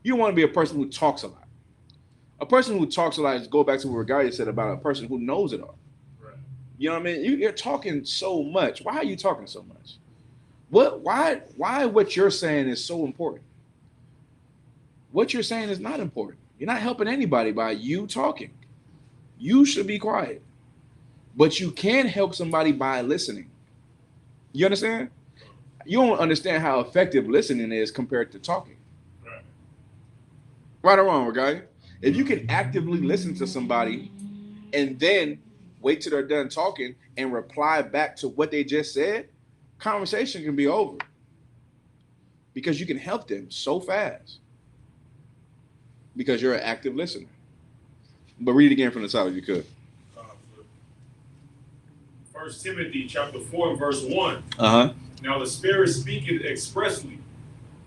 You don't want to be a person who talks a lot. A person who talks a lot is go back to what Regardie said about a person who knows it all.
Right.
You know what I mean? You're talking so much. Why are you talking so much? Why what you're saying is so important? What you're saying is not important. You're not helping anybody by you talking. You should be quiet. But you can help somebody by listening. You understand? You don't understand how effective listening is compared to talking.
Right.
Right or wrong, Regardie? If you can actively listen to somebody and then wait till they're done talking and reply back to what they just said, conversation can be over because you can help them so fast because you're an active listener. But read it again from the top if you could.
1 Timothy chapter 4 verse 1.
Uh-huh.
Now the Spirit speaketh expressly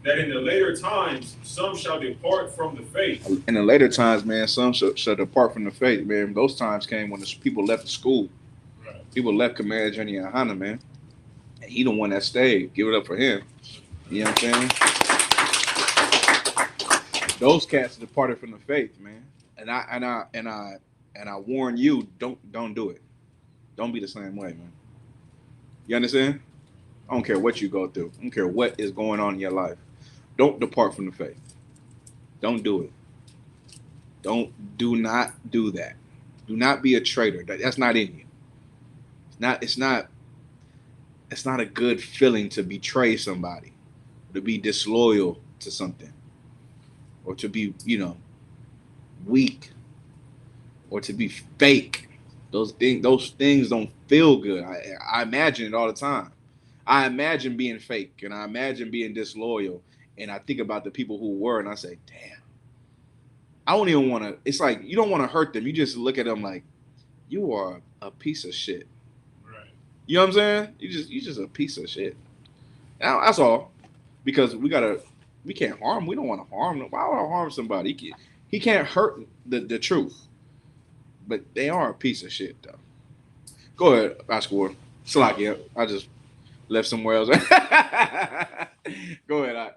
that in the later times some shall depart from the faith.
In the later times, man, some shall depart from the faith, man. Those times came when the people left the school.
Right.
People left Commander Jenny and Hannah, man. And he the one that stayed. Give it up for him. You know what I'm saying? Those cats departed from the faith, man. And I warn you, don't do it. Don't be the same way, man. You understand? I don't care what you go through. I don't care what is going on in your life. Don't depart from the faith. Don't do it. Do not do that. Do not be a traitor. That's not in you. It's not a good feeling to betray somebody, to be disloyal to something, or to be, weak, or to be fake. Those things don't feel good. I imagine it all the time. I imagine being fake, and I imagine being disloyal, and I think about the people who were, and I say, damn. I don't even want to. It's like you don't want to hurt them. You just look at them like you are a piece of shit.
Right.
You know what I'm saying? You just a piece of shit. Now, that's all. Because we can't harm. We don't want to harm them. Why would I harm somebody? He can't hurt the truth. But they are a piece of shit, though. Go ahead, Oscar. Slakia. I just left somewhere else. Go ahead.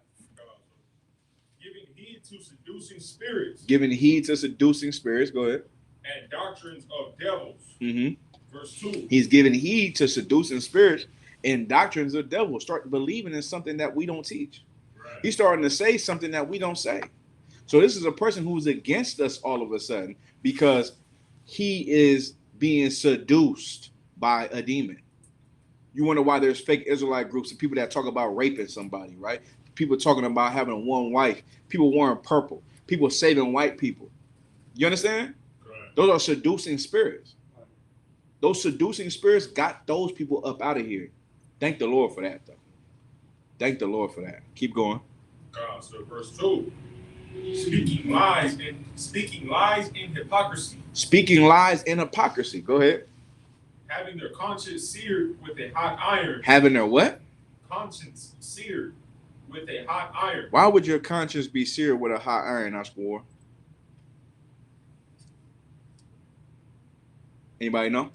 Giving heed to seducing spirits.
Giving heed to seducing spirits. Go ahead.
And doctrines of devils.
Mm-hmm.
Verse 2.
He's giving heed to seducing spirits and doctrines of devils. Start believing in something that we don't teach.
Right.
He's starting to say something that we don't say. So this is a person who's against us all of a sudden because he is being seduced by a demon. You wonder why there's fake Israelite groups and people that talk about raping somebody, right? People talking about having one wife, people wearing purple, people saving white people. You understand?
Right.
Those are seducing spirits. Those seducing spirits got those people up out of here. Thank the Lord for that, though. Thank the Lord for that. Keep going.
So verse 2. Speaking lies in hypocrisy.
Speaking lies in hypocrisy. Go ahead.
Having their conscience seared with a hot iron.
Having their what?
Conscience seared with a hot iron.
Why would your conscience be seared with a hot iron, Oscar? Anybody know?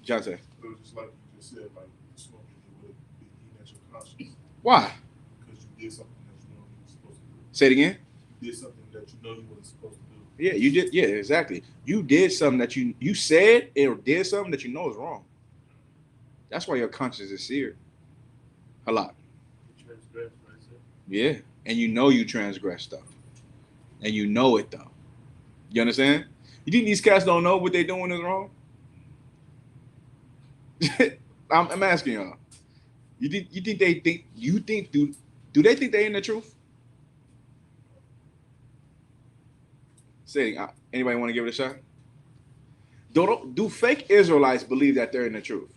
John said.
It was just like you just said, like smoking would be eating at your conscience
Why?
because you did something that you know you were supposed to do.
Say it again.
You did something that you know you wasn't supposed to do.
Yeah, you did. Yeah, exactly. You did something that you said or did something that you know is wrong. That's why your conscience is seared. A lot. Yeah, and you know you transgress stuff, and you know it though. You understand? You think these cats don't know what they're doing is wrong? I'm asking y'all. You think they think do they think they in the truth? Say, anybody want to give it a shot? Do fake Israelites believe that they're in the truth?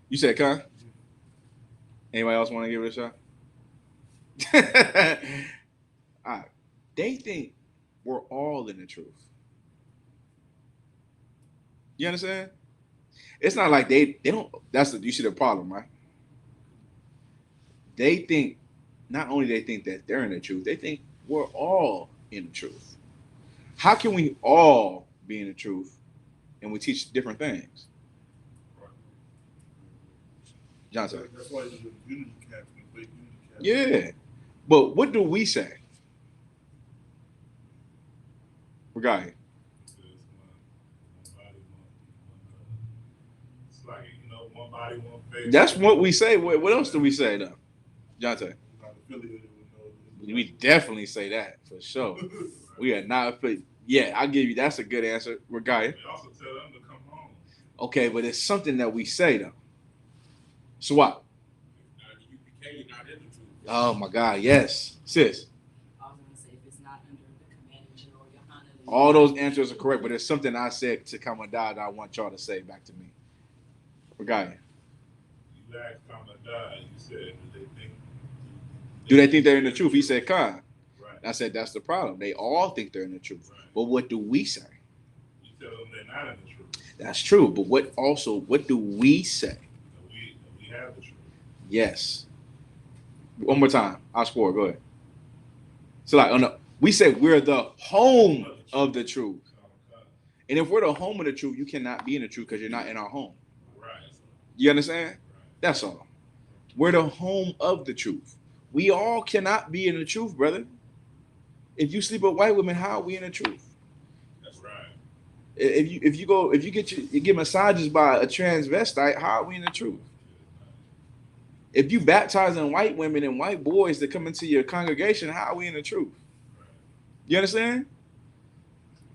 You said, Con? Anybody else want to give it a shot? All right. They think we're all in the truth. You understand? It's not like they don't. You see the problem, right? They think not only they think that they're in the truth, they think we're all in the truth. How can we all be in the truth and we teach different things? Johnson.
That's why you unity camp and fake unity camp.
Yeah. But what do we say? Regarding.
It's like, one body, one faith.
That's what we say. What else do we say though? Johnson. We definitely say that for sure. We are not affiliated. Yeah, I'll give you that's a good answer. Regarding.
We also tell them to come home.
Okay, but it's something that we say though. So what?
You're not in the truth.
Oh my God, yes. Sis.
I was gonna say if it's not under the command of General Yohanan.
All those answers are correct, but there's something I said to Kamadad that I want y'all to say back to me. Regarding.
You asked Kamadad, you said,
Do they think they're in the truth? He said, Khan.
Right.
I said, that's the problem. They all think they're in the truth. Right. But what do we say?
You tell them they're not in the truth.
That's true. But what do we say?
We have the truth.
Yes. One more time. I'll score. Go ahead. So we say we're the home of the truth. And if we're the home of the truth, you cannot be in the truth because you're not in our home.
Right.
You understand? That's all. We're the home of the truth. We all cannot be in the truth, brother. If you sleep with white women, how are we in the truth?
That's right.
If you get massages by a transvestite, how are we in the truth? If you baptizing white women and white boys that come into your congregation, how are we in the truth? You understand?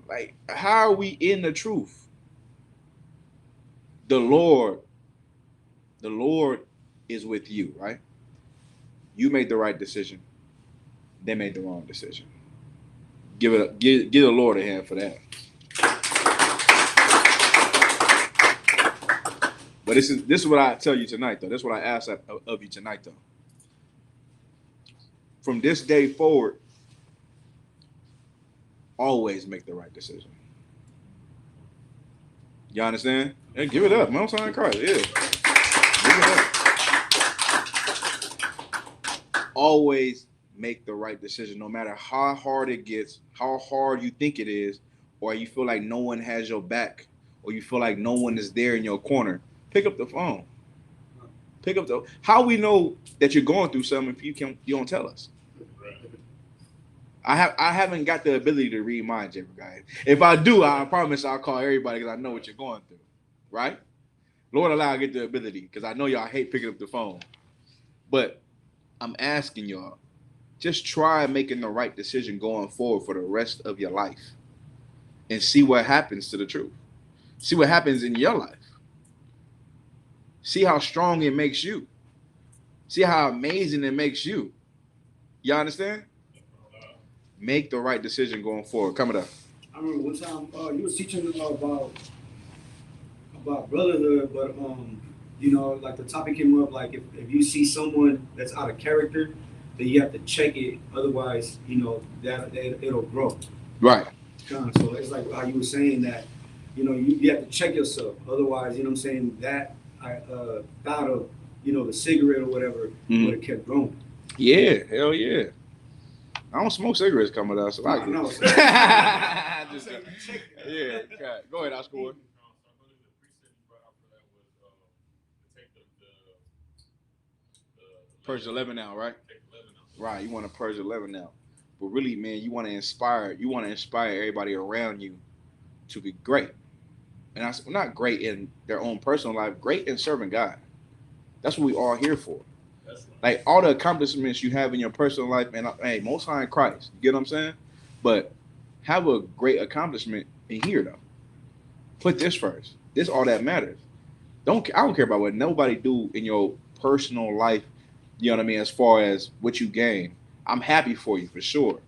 Like, how are we in the truth? The Lord is with you, right? You made the right decision. They made the wrong decision. Give the Lord a hand for that. But this is what I tell you tonight, though. This is what I ask of you tonight, though. From this day forward, always make the right decision. You understand? Hey, give it up. Mount Sinai Christ. Yeah. Give it up. Always make the right decision, no matter how hard it gets, how hard you think it is, or you feel like no one has your back, or you feel like no one is there in your corner. Pick up the phone. How we know that you're going through something if you don't tell us? I haven't got the ability to read minds, every guy. If I do, I promise I'll call everybody because I know what you're going through, right? Lord allow I get the ability because I know y'all hate picking up the phone. But I'm asking y'all, just try making the right decision going forward for the rest of your life and see what happens to the truth. See what happens in your life. See how strong it makes you. See how amazing it makes you. You understand? Make the right decision going forward. Coming up.
I remember one time you was teaching about brotherhood, but like the topic came up, like if you see someone that's out of character, then you have to check it. Otherwise, that it'll grow.
Right.
So it's like how you were saying that, you have to check yourself. Otherwise, that thought of, the cigarette or whatever would have kept growing.
Yeah, hell yeah. I don't smoke cigarettes coming out, so I
know.
Go ahead, I'll score. Purge the leaven out, right?
Take the leaven out.
Right. You want to purge the leaven out. But really, man, you want to inspire everybody around you to be great. And I not great in their own personal life, great in serving God. That's what we all here for.
That's right.
Like all the accomplishments you have in your personal life, and hey, most high in Christ. You get what I'm saying? But have a great accomplishment in here though. Put this first. This all that matters. I don't care about what nobody do in your personal life. You know what I mean? As far as what you gain, I'm happy for you for sure.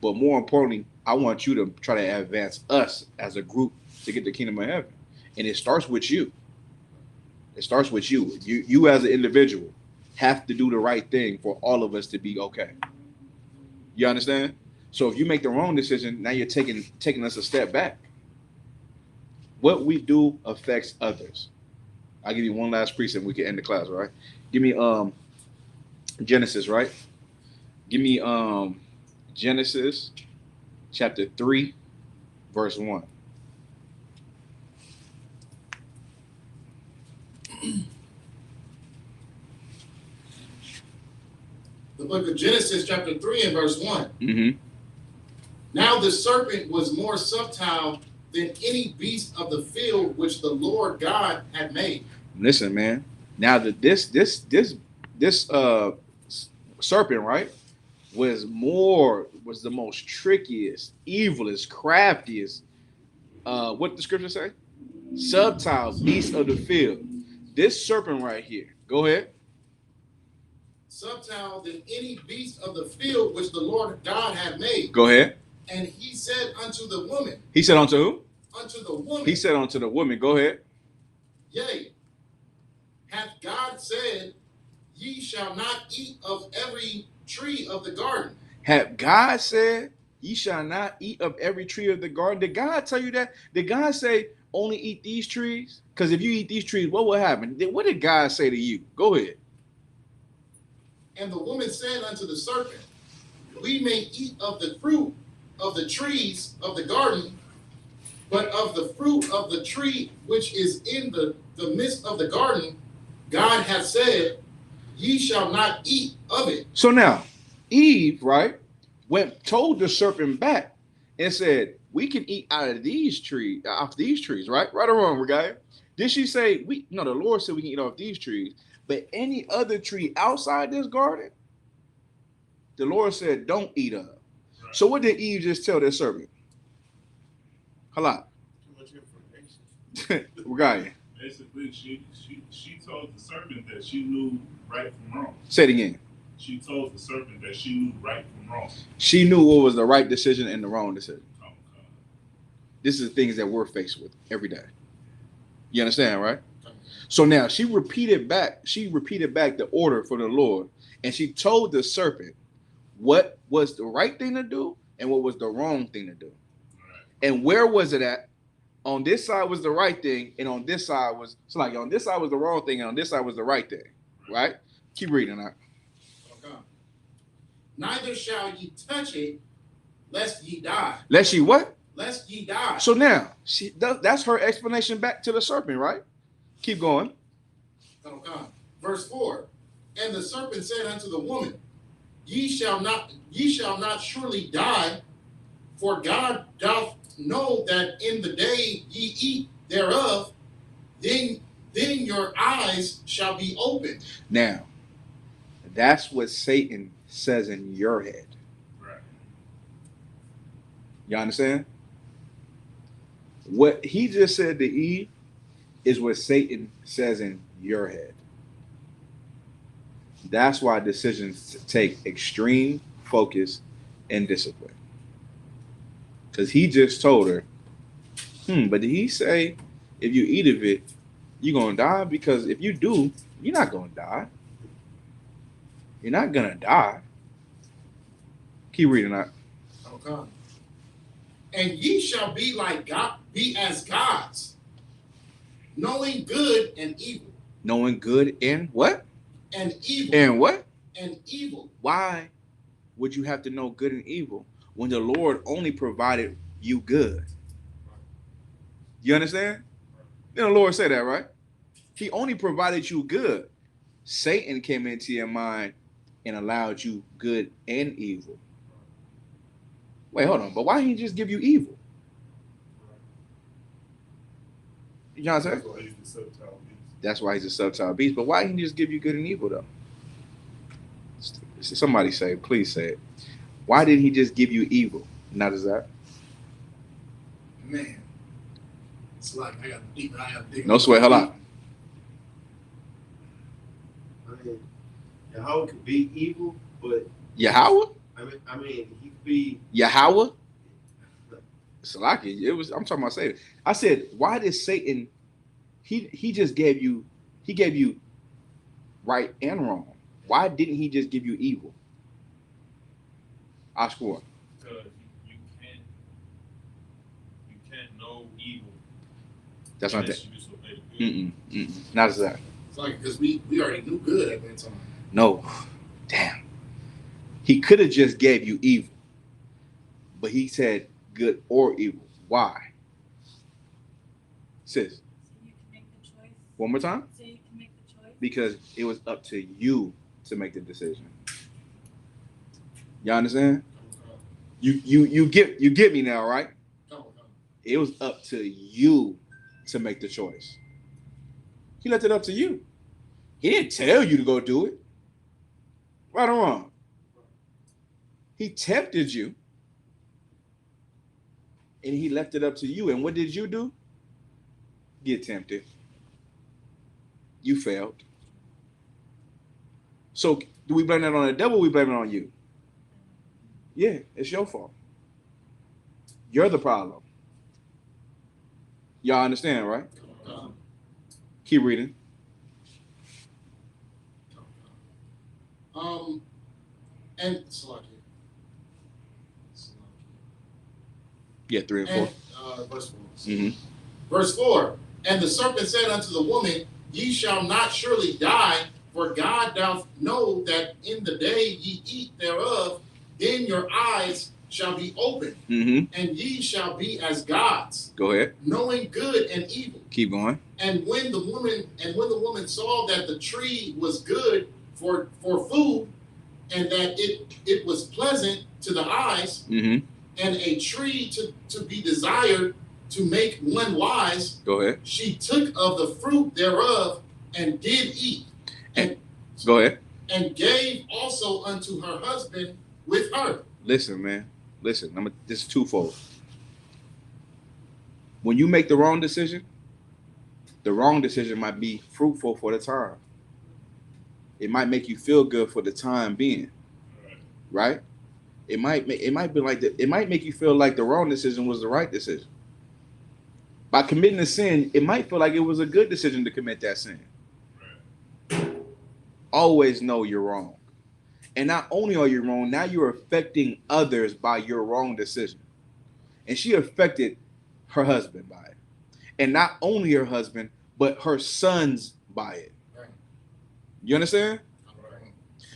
But more importantly, I want you to try to advance us as a group to get the kingdom of heaven, and it starts with you. It starts with you. You as an individual have to do the right thing for all of us to be okay. You understand? So if you make the wrong decision, now you're taking us a step back. What we do affects others. I'll give you one last precept. We can end the class, all right? Give me Genesis, right? Give me Genesis chapter 3, verse 1.
The book of Genesis, chapter 3 and verse 1.
Mm-hmm.
Now the serpent was more subtle than any beast of the field which the Lord God had made.
Listen, man. Now that this serpent, right, was the most trickiest, evilest, craftiest. What the scripture say? Subtile beast of the field. This serpent right here. Go ahead.
Subtile than any beast of the field which the Lord God had made.
Go ahead.
And he said unto the woman.
He said unto who?
Unto the woman.
He said unto the woman. Go ahead.
Yea, hath God said, ye shall not eat of every tree of the garden?
Have God said, ye shall not eat of every tree of the garden? Did God tell you that? Did God say only eat these trees? Because if you eat these trees, what will happen? What did God say to you? Go ahead.
And the woman said unto the serpent, we may eat of the fruit of the trees of the garden, but of the fruit of the tree which is in the midst of the garden, God hath said, ye shall not eat of it.
So now, Eve, right, told the serpent back and said, we can eat out of these trees, right? Right or wrong, guy? Did she say, the Lord said we can eat off these trees, but any other tree outside this garden, the Lord said, don't eat of. Right. So what did Eve just tell that serpent? Halak.
Too much information.
Guy.
Basically, she told the serpent that she knew right from wrong.
Say it again.
She told the serpent that she knew right from wrong.
She knew what was the right decision and the wrong decision.
Oh, God.
This is the things that we're faced with every day. You understand, right? So now she repeated back the order for the Lord, and she told the serpent what was the right thing to do and what was the wrong thing to do.
Right.
And where was it at? On this side was the right thing, and on this side was on this side was the wrong thing, and on this side was the right thing. Right? Keep reading that.
Okay. Neither shall ye touch it, lest ye die.
Lest ye what?
Lest ye die.
So now that's her explanation back to the serpent, right? Keep going.
Okay. Verse 4. And the serpent said unto the woman, ye shall not surely die, for God doth know that in the day ye eat thereof, then your eyes shall be opened.
Now, that's what Satan says in your head.
Right.
You understand? What he just said to Eve is what Satan says in your head. That's why decisions take extreme focus and discipline. Because he just told her, but did he say if you eat of it, you're going to die? Because if you do, you're not going to die. You're not going to die. Keep reading that.
Okay. And ye shall be like God, be as gods, knowing good and evil.
Knowing good and what?
And evil.
And what?
And evil.
Why would you have to know good and evil when the Lord only provided you good? You understand? Then the Lord said that, right? He only provided you good. Satan came into your mind and allowed you good and evil. Wait, hold on. But why didn't he just give you evil? You know what I'm saying?
That's why he's the subtle beast.
That's why he's a subtle beast. But why didn't he just give you good and evil, though? Somebody say, please say it. Why didn't he just give you evil? Not as that.
Man, it's like I got to dig.
No sweat, hold on.
I mean, Yahweh could be evil, but
Yahweh?
I mean, he could be.
Yahweh? Salaki, I'm talking about Satan. I said, why did Satan, he just gave you right and wrong. Why didn't he just give you evil? Ashkur.
Because you can't know evil.
That's not that.
unless you disobey good.
Not as that.
It's like because we already knew good at that time.
No. Damn. He could have just gave you evil. But he said good or evil. Why? Sis,
So you can make the choice.
one more time.
So you can make the choice.
Because it was up to you to make the decision. Y'all understand? You get me now, right? It was up to you to make the choice. He left it up to you. He didn't tell you to go do it. Right or wrong? He tempted you. And he left it up to you. And what did you do? Get tempted. You failed. So do we blame that on the devil or we blame it on you? Yeah, it's your fault. You're the problem. Y'all understand, right? Keep reading.
And Salaki.
Yeah, 3 and 4.
And, verse 4.
Mm-hmm.
Verse 4. And the serpent said unto the woman, Ye shall not surely die, for God doth know that in the day ye eat thereof, then your eyes shall be opened, and ye shall be as gods,
Go ahead.
knowing good and evil.
Keep going.
And when the woman saw that the tree was good for food, and that it was pleasant to the eyes, and a tree to be desired to make one wise,
Go ahead.
she took of the fruit thereof and did eat, and
Go ahead.
and gave also unto her husband with her.
Listen, man. Listen, this is twofold. When you make the wrong decision might be fruitful for the time. It might make you feel good for the time being, right? It might be like that. It might make you feel like the wrong decision was the right decision. By committing a sin, it might feel like it was a good decision to commit that sin. Always know you're wrong. And not only are you wrong, now you're affecting others by your wrong decision. And she affected her husband by it. And not only her husband, but her sons by it. You understand?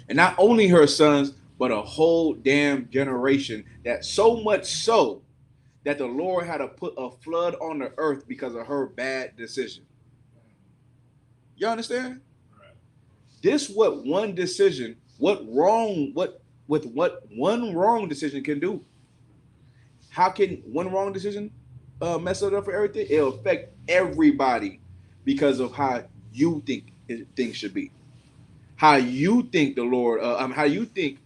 And not only her sons, but a whole damn generation. That so much so that the Lord had to put a flood on the earth because of her bad decision. You understand? This what one decision, what one wrong decision can do. How can one wrong decision mess it up for everything? It'll affect everybody because of how you think things should be. How you think the Lord, how you think,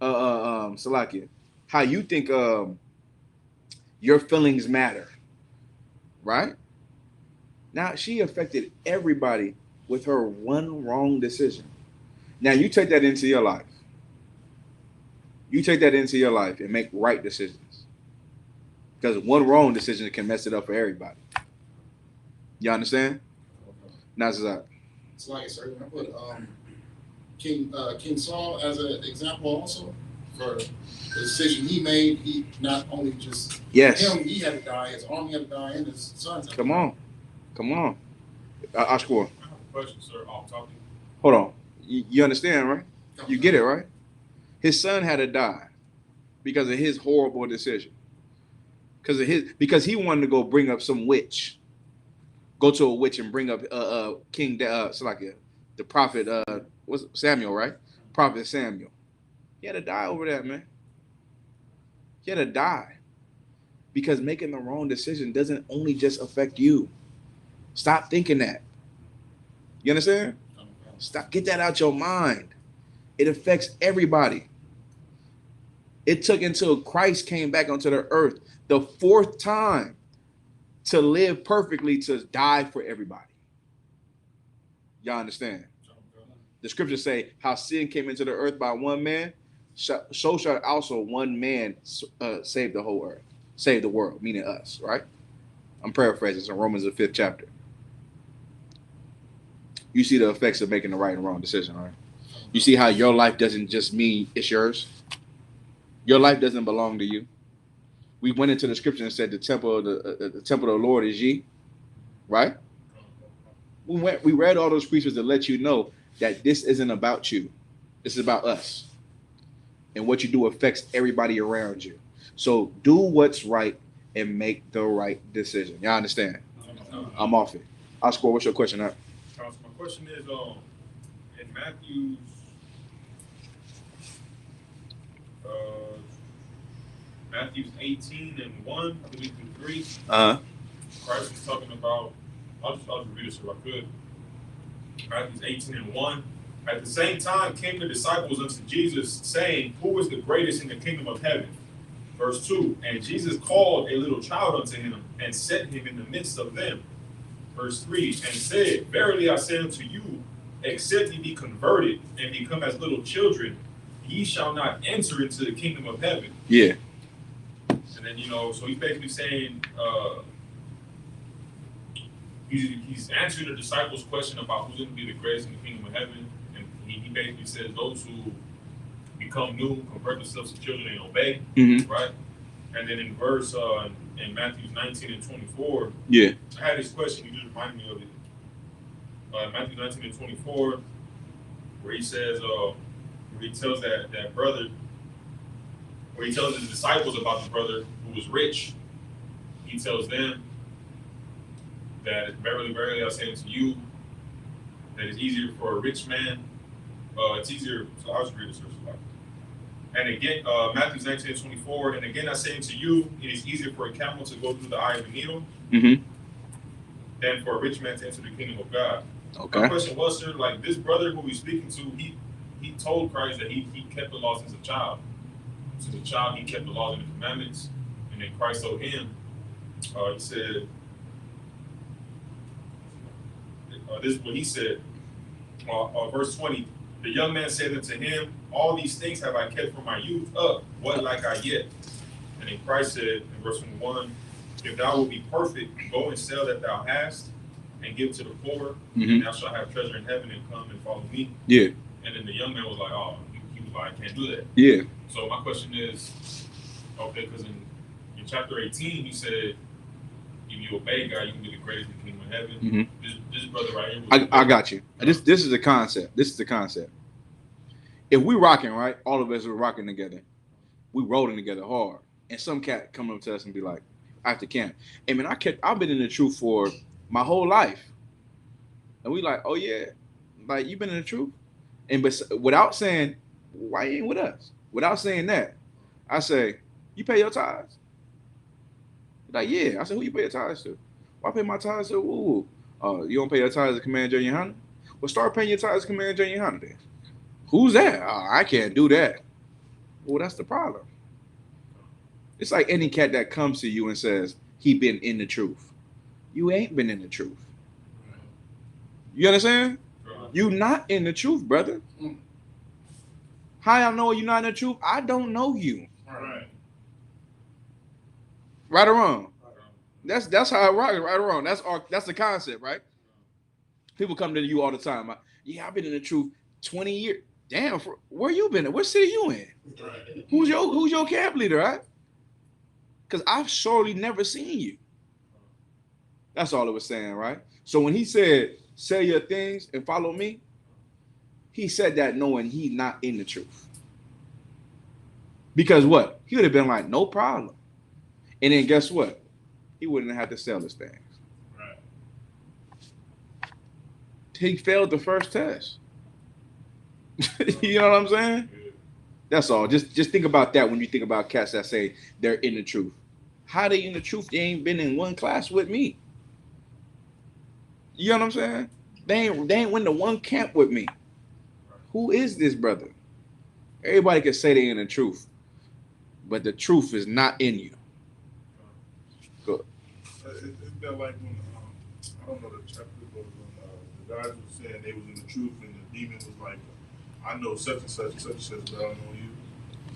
Salakia, how you think your feelings matter, right? Now she affected everybody with her one wrong decision. Now you take that into your life. You take that into your life and make right decisions. Because one wrong decision can mess it up for everybody. You understand? Now it's like,
It's like, sir, I put King Saul as an example also for the decision he made. He not only just
yes.
him, he had to die, his army had to die, and his sons had to die.
Come on. Ashkur.
I have a question, sir. Off topic.
Hold on. You understand, right? You get it, right? His son had to die because of his horrible decision. Because he wanted to go bring up some witch. Go to a witch and bring up King Salakia, the prophet, was Samuel, right? Prophet Samuel. He had to die over that, man. He had to die because making the wrong decision doesn't only just affect you. Stop thinking that. You understand? Stop. Get that out your mind. It affects everybody. It took until Christ came back onto the earth the fourth time to live perfectly to die for everybody. Y'all understand? The scriptures say how sin came into the earth by one man, so shall also one man save the whole earth, save the world, meaning us, right? I'm paraphrasing. It's in Romans, the 5th chapter. You see the effects of making the right and wrong decision, right? You see how your life doesn't just mean it's yours. Your life doesn't belong to you. We went into the scripture and said the temple of the Lord is ye, right? We read all those scriptures to let you know that this isn't about you. This is about us. And what you do affects everybody around you. So do what's right and make the right decision. Y'all understand? I'm off it. Oscar, what's your question up?
My question is, in Matthew's Matthew's 18:1, I believe through 3. Christ is talking about. I'll just read this if I could. Matthew's 18:1. At the same time came the disciples unto Jesus, saying, "Who is the greatest in the kingdom of heaven?" Verse 2. And Jesus called a little child unto him, and set him in the midst of them. Verse 3. And said, Verily I say unto you, except ye be converted and become as little children, ye shall not enter into the kingdom of heaven.
Yeah.
And then, so he's basically saying, he's answering the disciples' question about who's going to be the greatest in the kingdom of heaven. And he basically says those who become new, convert themselves to children and obey, right? And then in verse, in Matthew 19:24,
yeah,
I had this question, you just reminded me of it. Matthew 19:24, where he says, where he tells that brother, where he tells his disciples about the brother who was rich. He tells them that verily, verily, I say unto you, that it's easier for a rich man. It's easier. So I'll just read this verse. And again, Matthew 19:24, and again I say unto you, it is easier for a camel to go through the eye of a needle than for a rich man to enter the kingdom of God. Okay. My question was, sir, like this brother who we're speaking to, he told Christ that he kept the law since a child. Since a child, he kept the laws and the commandments. And then Christ told him, he said, this is what he said, verse 20, the young man said unto him, all these things have I kept from my youth up, what lack I yet? And then Christ said in verse 21, if thou wilt be perfect, go and sell that thou hast, and give to the poor, and thou shalt have treasure in heaven, and come and follow me. Yeah. And then the young man was like, oh, he was like, I can't do that. Yeah. So my question is, okay, because in chapter 18, he said, if you obey God, you can be the greatest in the kingdom of heaven. This brother right here. I
got you. This is the concept. This is the concept. If we rocking, right, all of us are rocking together. We rolling together hard. And some cat come up to us and be like, after camp, hey man, I've been in the truth for my whole life. And we like, oh yeah, like you've been in the truth. And but without saying, why you ain't with us? Without saying that, I say, you pay your tithes? Like, yeah. I said, who you pay your tithes to? Well, I pay my tithes to, you don't pay your tithes to Commander Junior Hunter? Well, start paying your tithes to Commander Junior Hunter then. Who's that? Oh, I can't do that. Well, that's the problem. It's like any cat that comes to you and says he been in the truth. You ain't been in the truth. You understand? You not in the truth, brother. How I know you're not in the truth? I don't know you. Right or wrong? That's how I rock it. Right or wrong? That's the concept, right? People come to you all the time. Yeah, I've been in the truth 20 years. Damn, where you been at? What city you in? Right. Who's your camp leader, right? Because I've surely never seen you. That's all it was saying, right? So when he said, sell your things and follow me, he said that knowing he's not in the truth. Because what? He would have been like, no problem. And then guess what? He wouldn't have had to sell his things. Right. He failed the first test. You know what I'm saying? That's all. Just think about that when you think about cats that say they're in the truth. How they in the truth? They ain't been in one class with me. You know what I'm saying? They ain't went to one camp with me. Who is this brother? Everybody can say they in the truth, but the truth is not in you. Good.
Isn't that like when I don't know the chapter, but when the guys were saying they was in the truth, and the demon was like, "I know such and such, but I don't know you."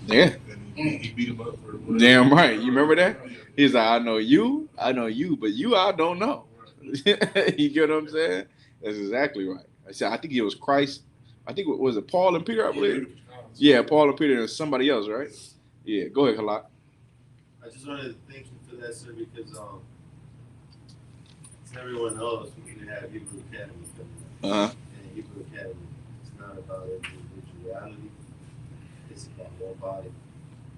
Yeah.
And he beat him up for whatever.
Damn right. You remember that? He's like, I know you, but you I don't know. You get what I'm saying? That's exactly right. I said, I think it was Christ. I think it was Paul and Peter, I believe. Yeah, Paul and Peter and somebody else, right? Yeah, go ahead, Halak.
I just wanted to thank you for that, sir, because everyone knows we have Hebrew Academy coming up. And Hebrew Academy, it's not about individuality, it's about one body.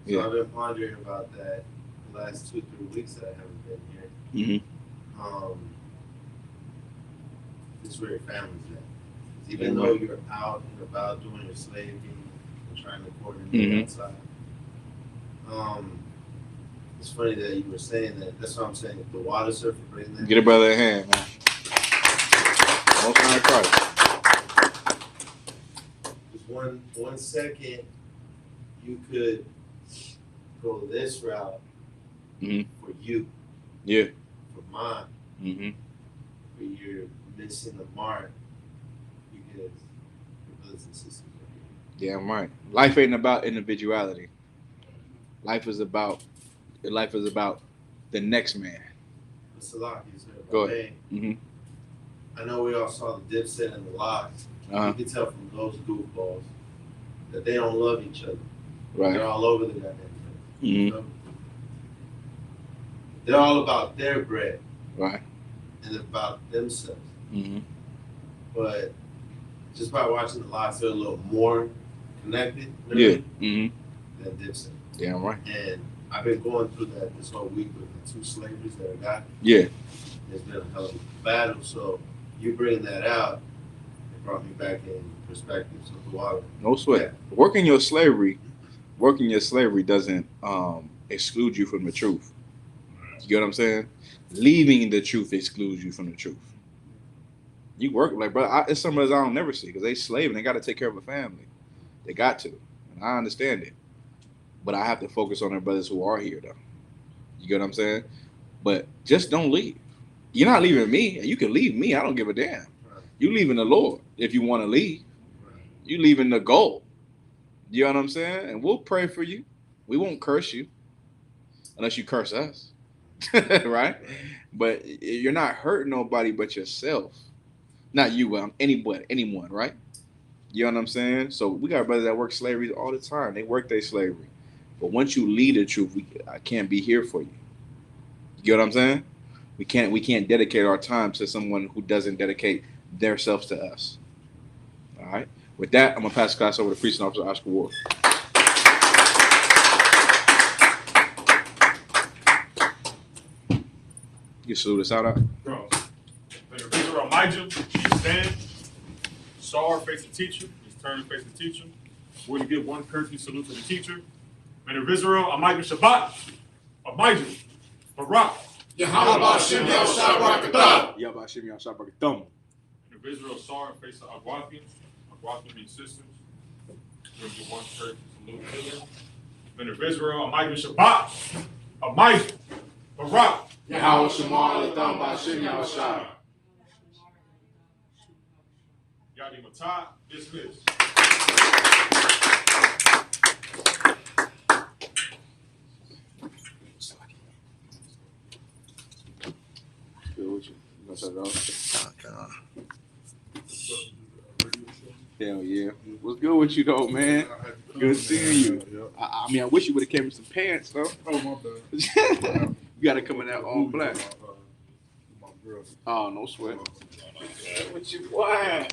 So yeah. I've been pondering about that the last 2-3 weeks that I haven't been here. It's where your family's at. Even though you're out and about doing your slaving and trying to coordinate outside. It's funny that you were saying that. That's what I'm saying. The water surfer, bring that.
Get a brother a hand, man. All kind of Christ.
Just one second, you could go this route for you.
Yeah.
For mine. For your missing the mark because your brothers and sisters are here.
Yeah, right. Life ain't about individuality. Life is about the next man. Go ahead.
I know we all saw the Dipset and the Locks. You can tell from those goofballs that they don't love each other.
Right.
They're all over the goddamn place. You know? They're all about their bread.
Right.
And about themselves. But just by watching the Locks, they're a little more connected. Than Dipset.
Yeah, right.
And I've been going through that this whole week with the 2 slaveries that I got.
Yeah.
It's been a hell of a battle. So you bring that out, it brought me back in perspectives of the water.
No sweat. Yeah. Working your slavery doesn't exclude you from the truth. You get what I'm saying? Leaving the truth excludes you from the truth. You work like, bro. It's some of us I don't never see because they slave and they got to take care of a family. They got to, and I understand it. But I have to focus on our brothers who are here, though. You get what I'm saying? But just don't leave. You're not leaving me. You can leave me. I don't give a damn. You leaving the Lord if you want to leave. You leaving the goal. You know what I'm saying? And we'll pray for you. We won't curse you unless you curse us, right? But you're not hurting nobody but yourself. Not you, anyone, right? You know what I'm saying? So we got brothers that work slavery all the time. They work their slavery. But once you lead the truth, I can't be here for you. You get what I'm saying? We can't dedicate our time to someone who doesn't dedicate themselves to us. All right. With that, I'm gonna pass the class over to Priest and Officer Oscar Ward. You salute us out.
Bro, Mr. Elijah, please stand. Sar face the teacher. His turn to face the teacher. We're going to give one courtesy salute to the teacher. Men of Israel, Amida Shabbat, Amida, Barak.
Yahweh Shem Yahshua
Yahweh Shem Yahshua Barakatum.
Men of Israel, Sar face the Agwathians. Agwathian sisters. We're going to give one courtesy salute to them. Men of Israel, Amida Shabbat, Amida, Barak.
Yahweh Shema Ladam Shem Yahshua.
Yadi Matah, dismissed.
Good with you. You gonna shut it off? Hell yeah. What's good with you though, man? Good seeing you. I mean, I wish you would have came with some pants though.
Oh, my bad.
You gotta come in that all black. Oh, no sweat. What you, why?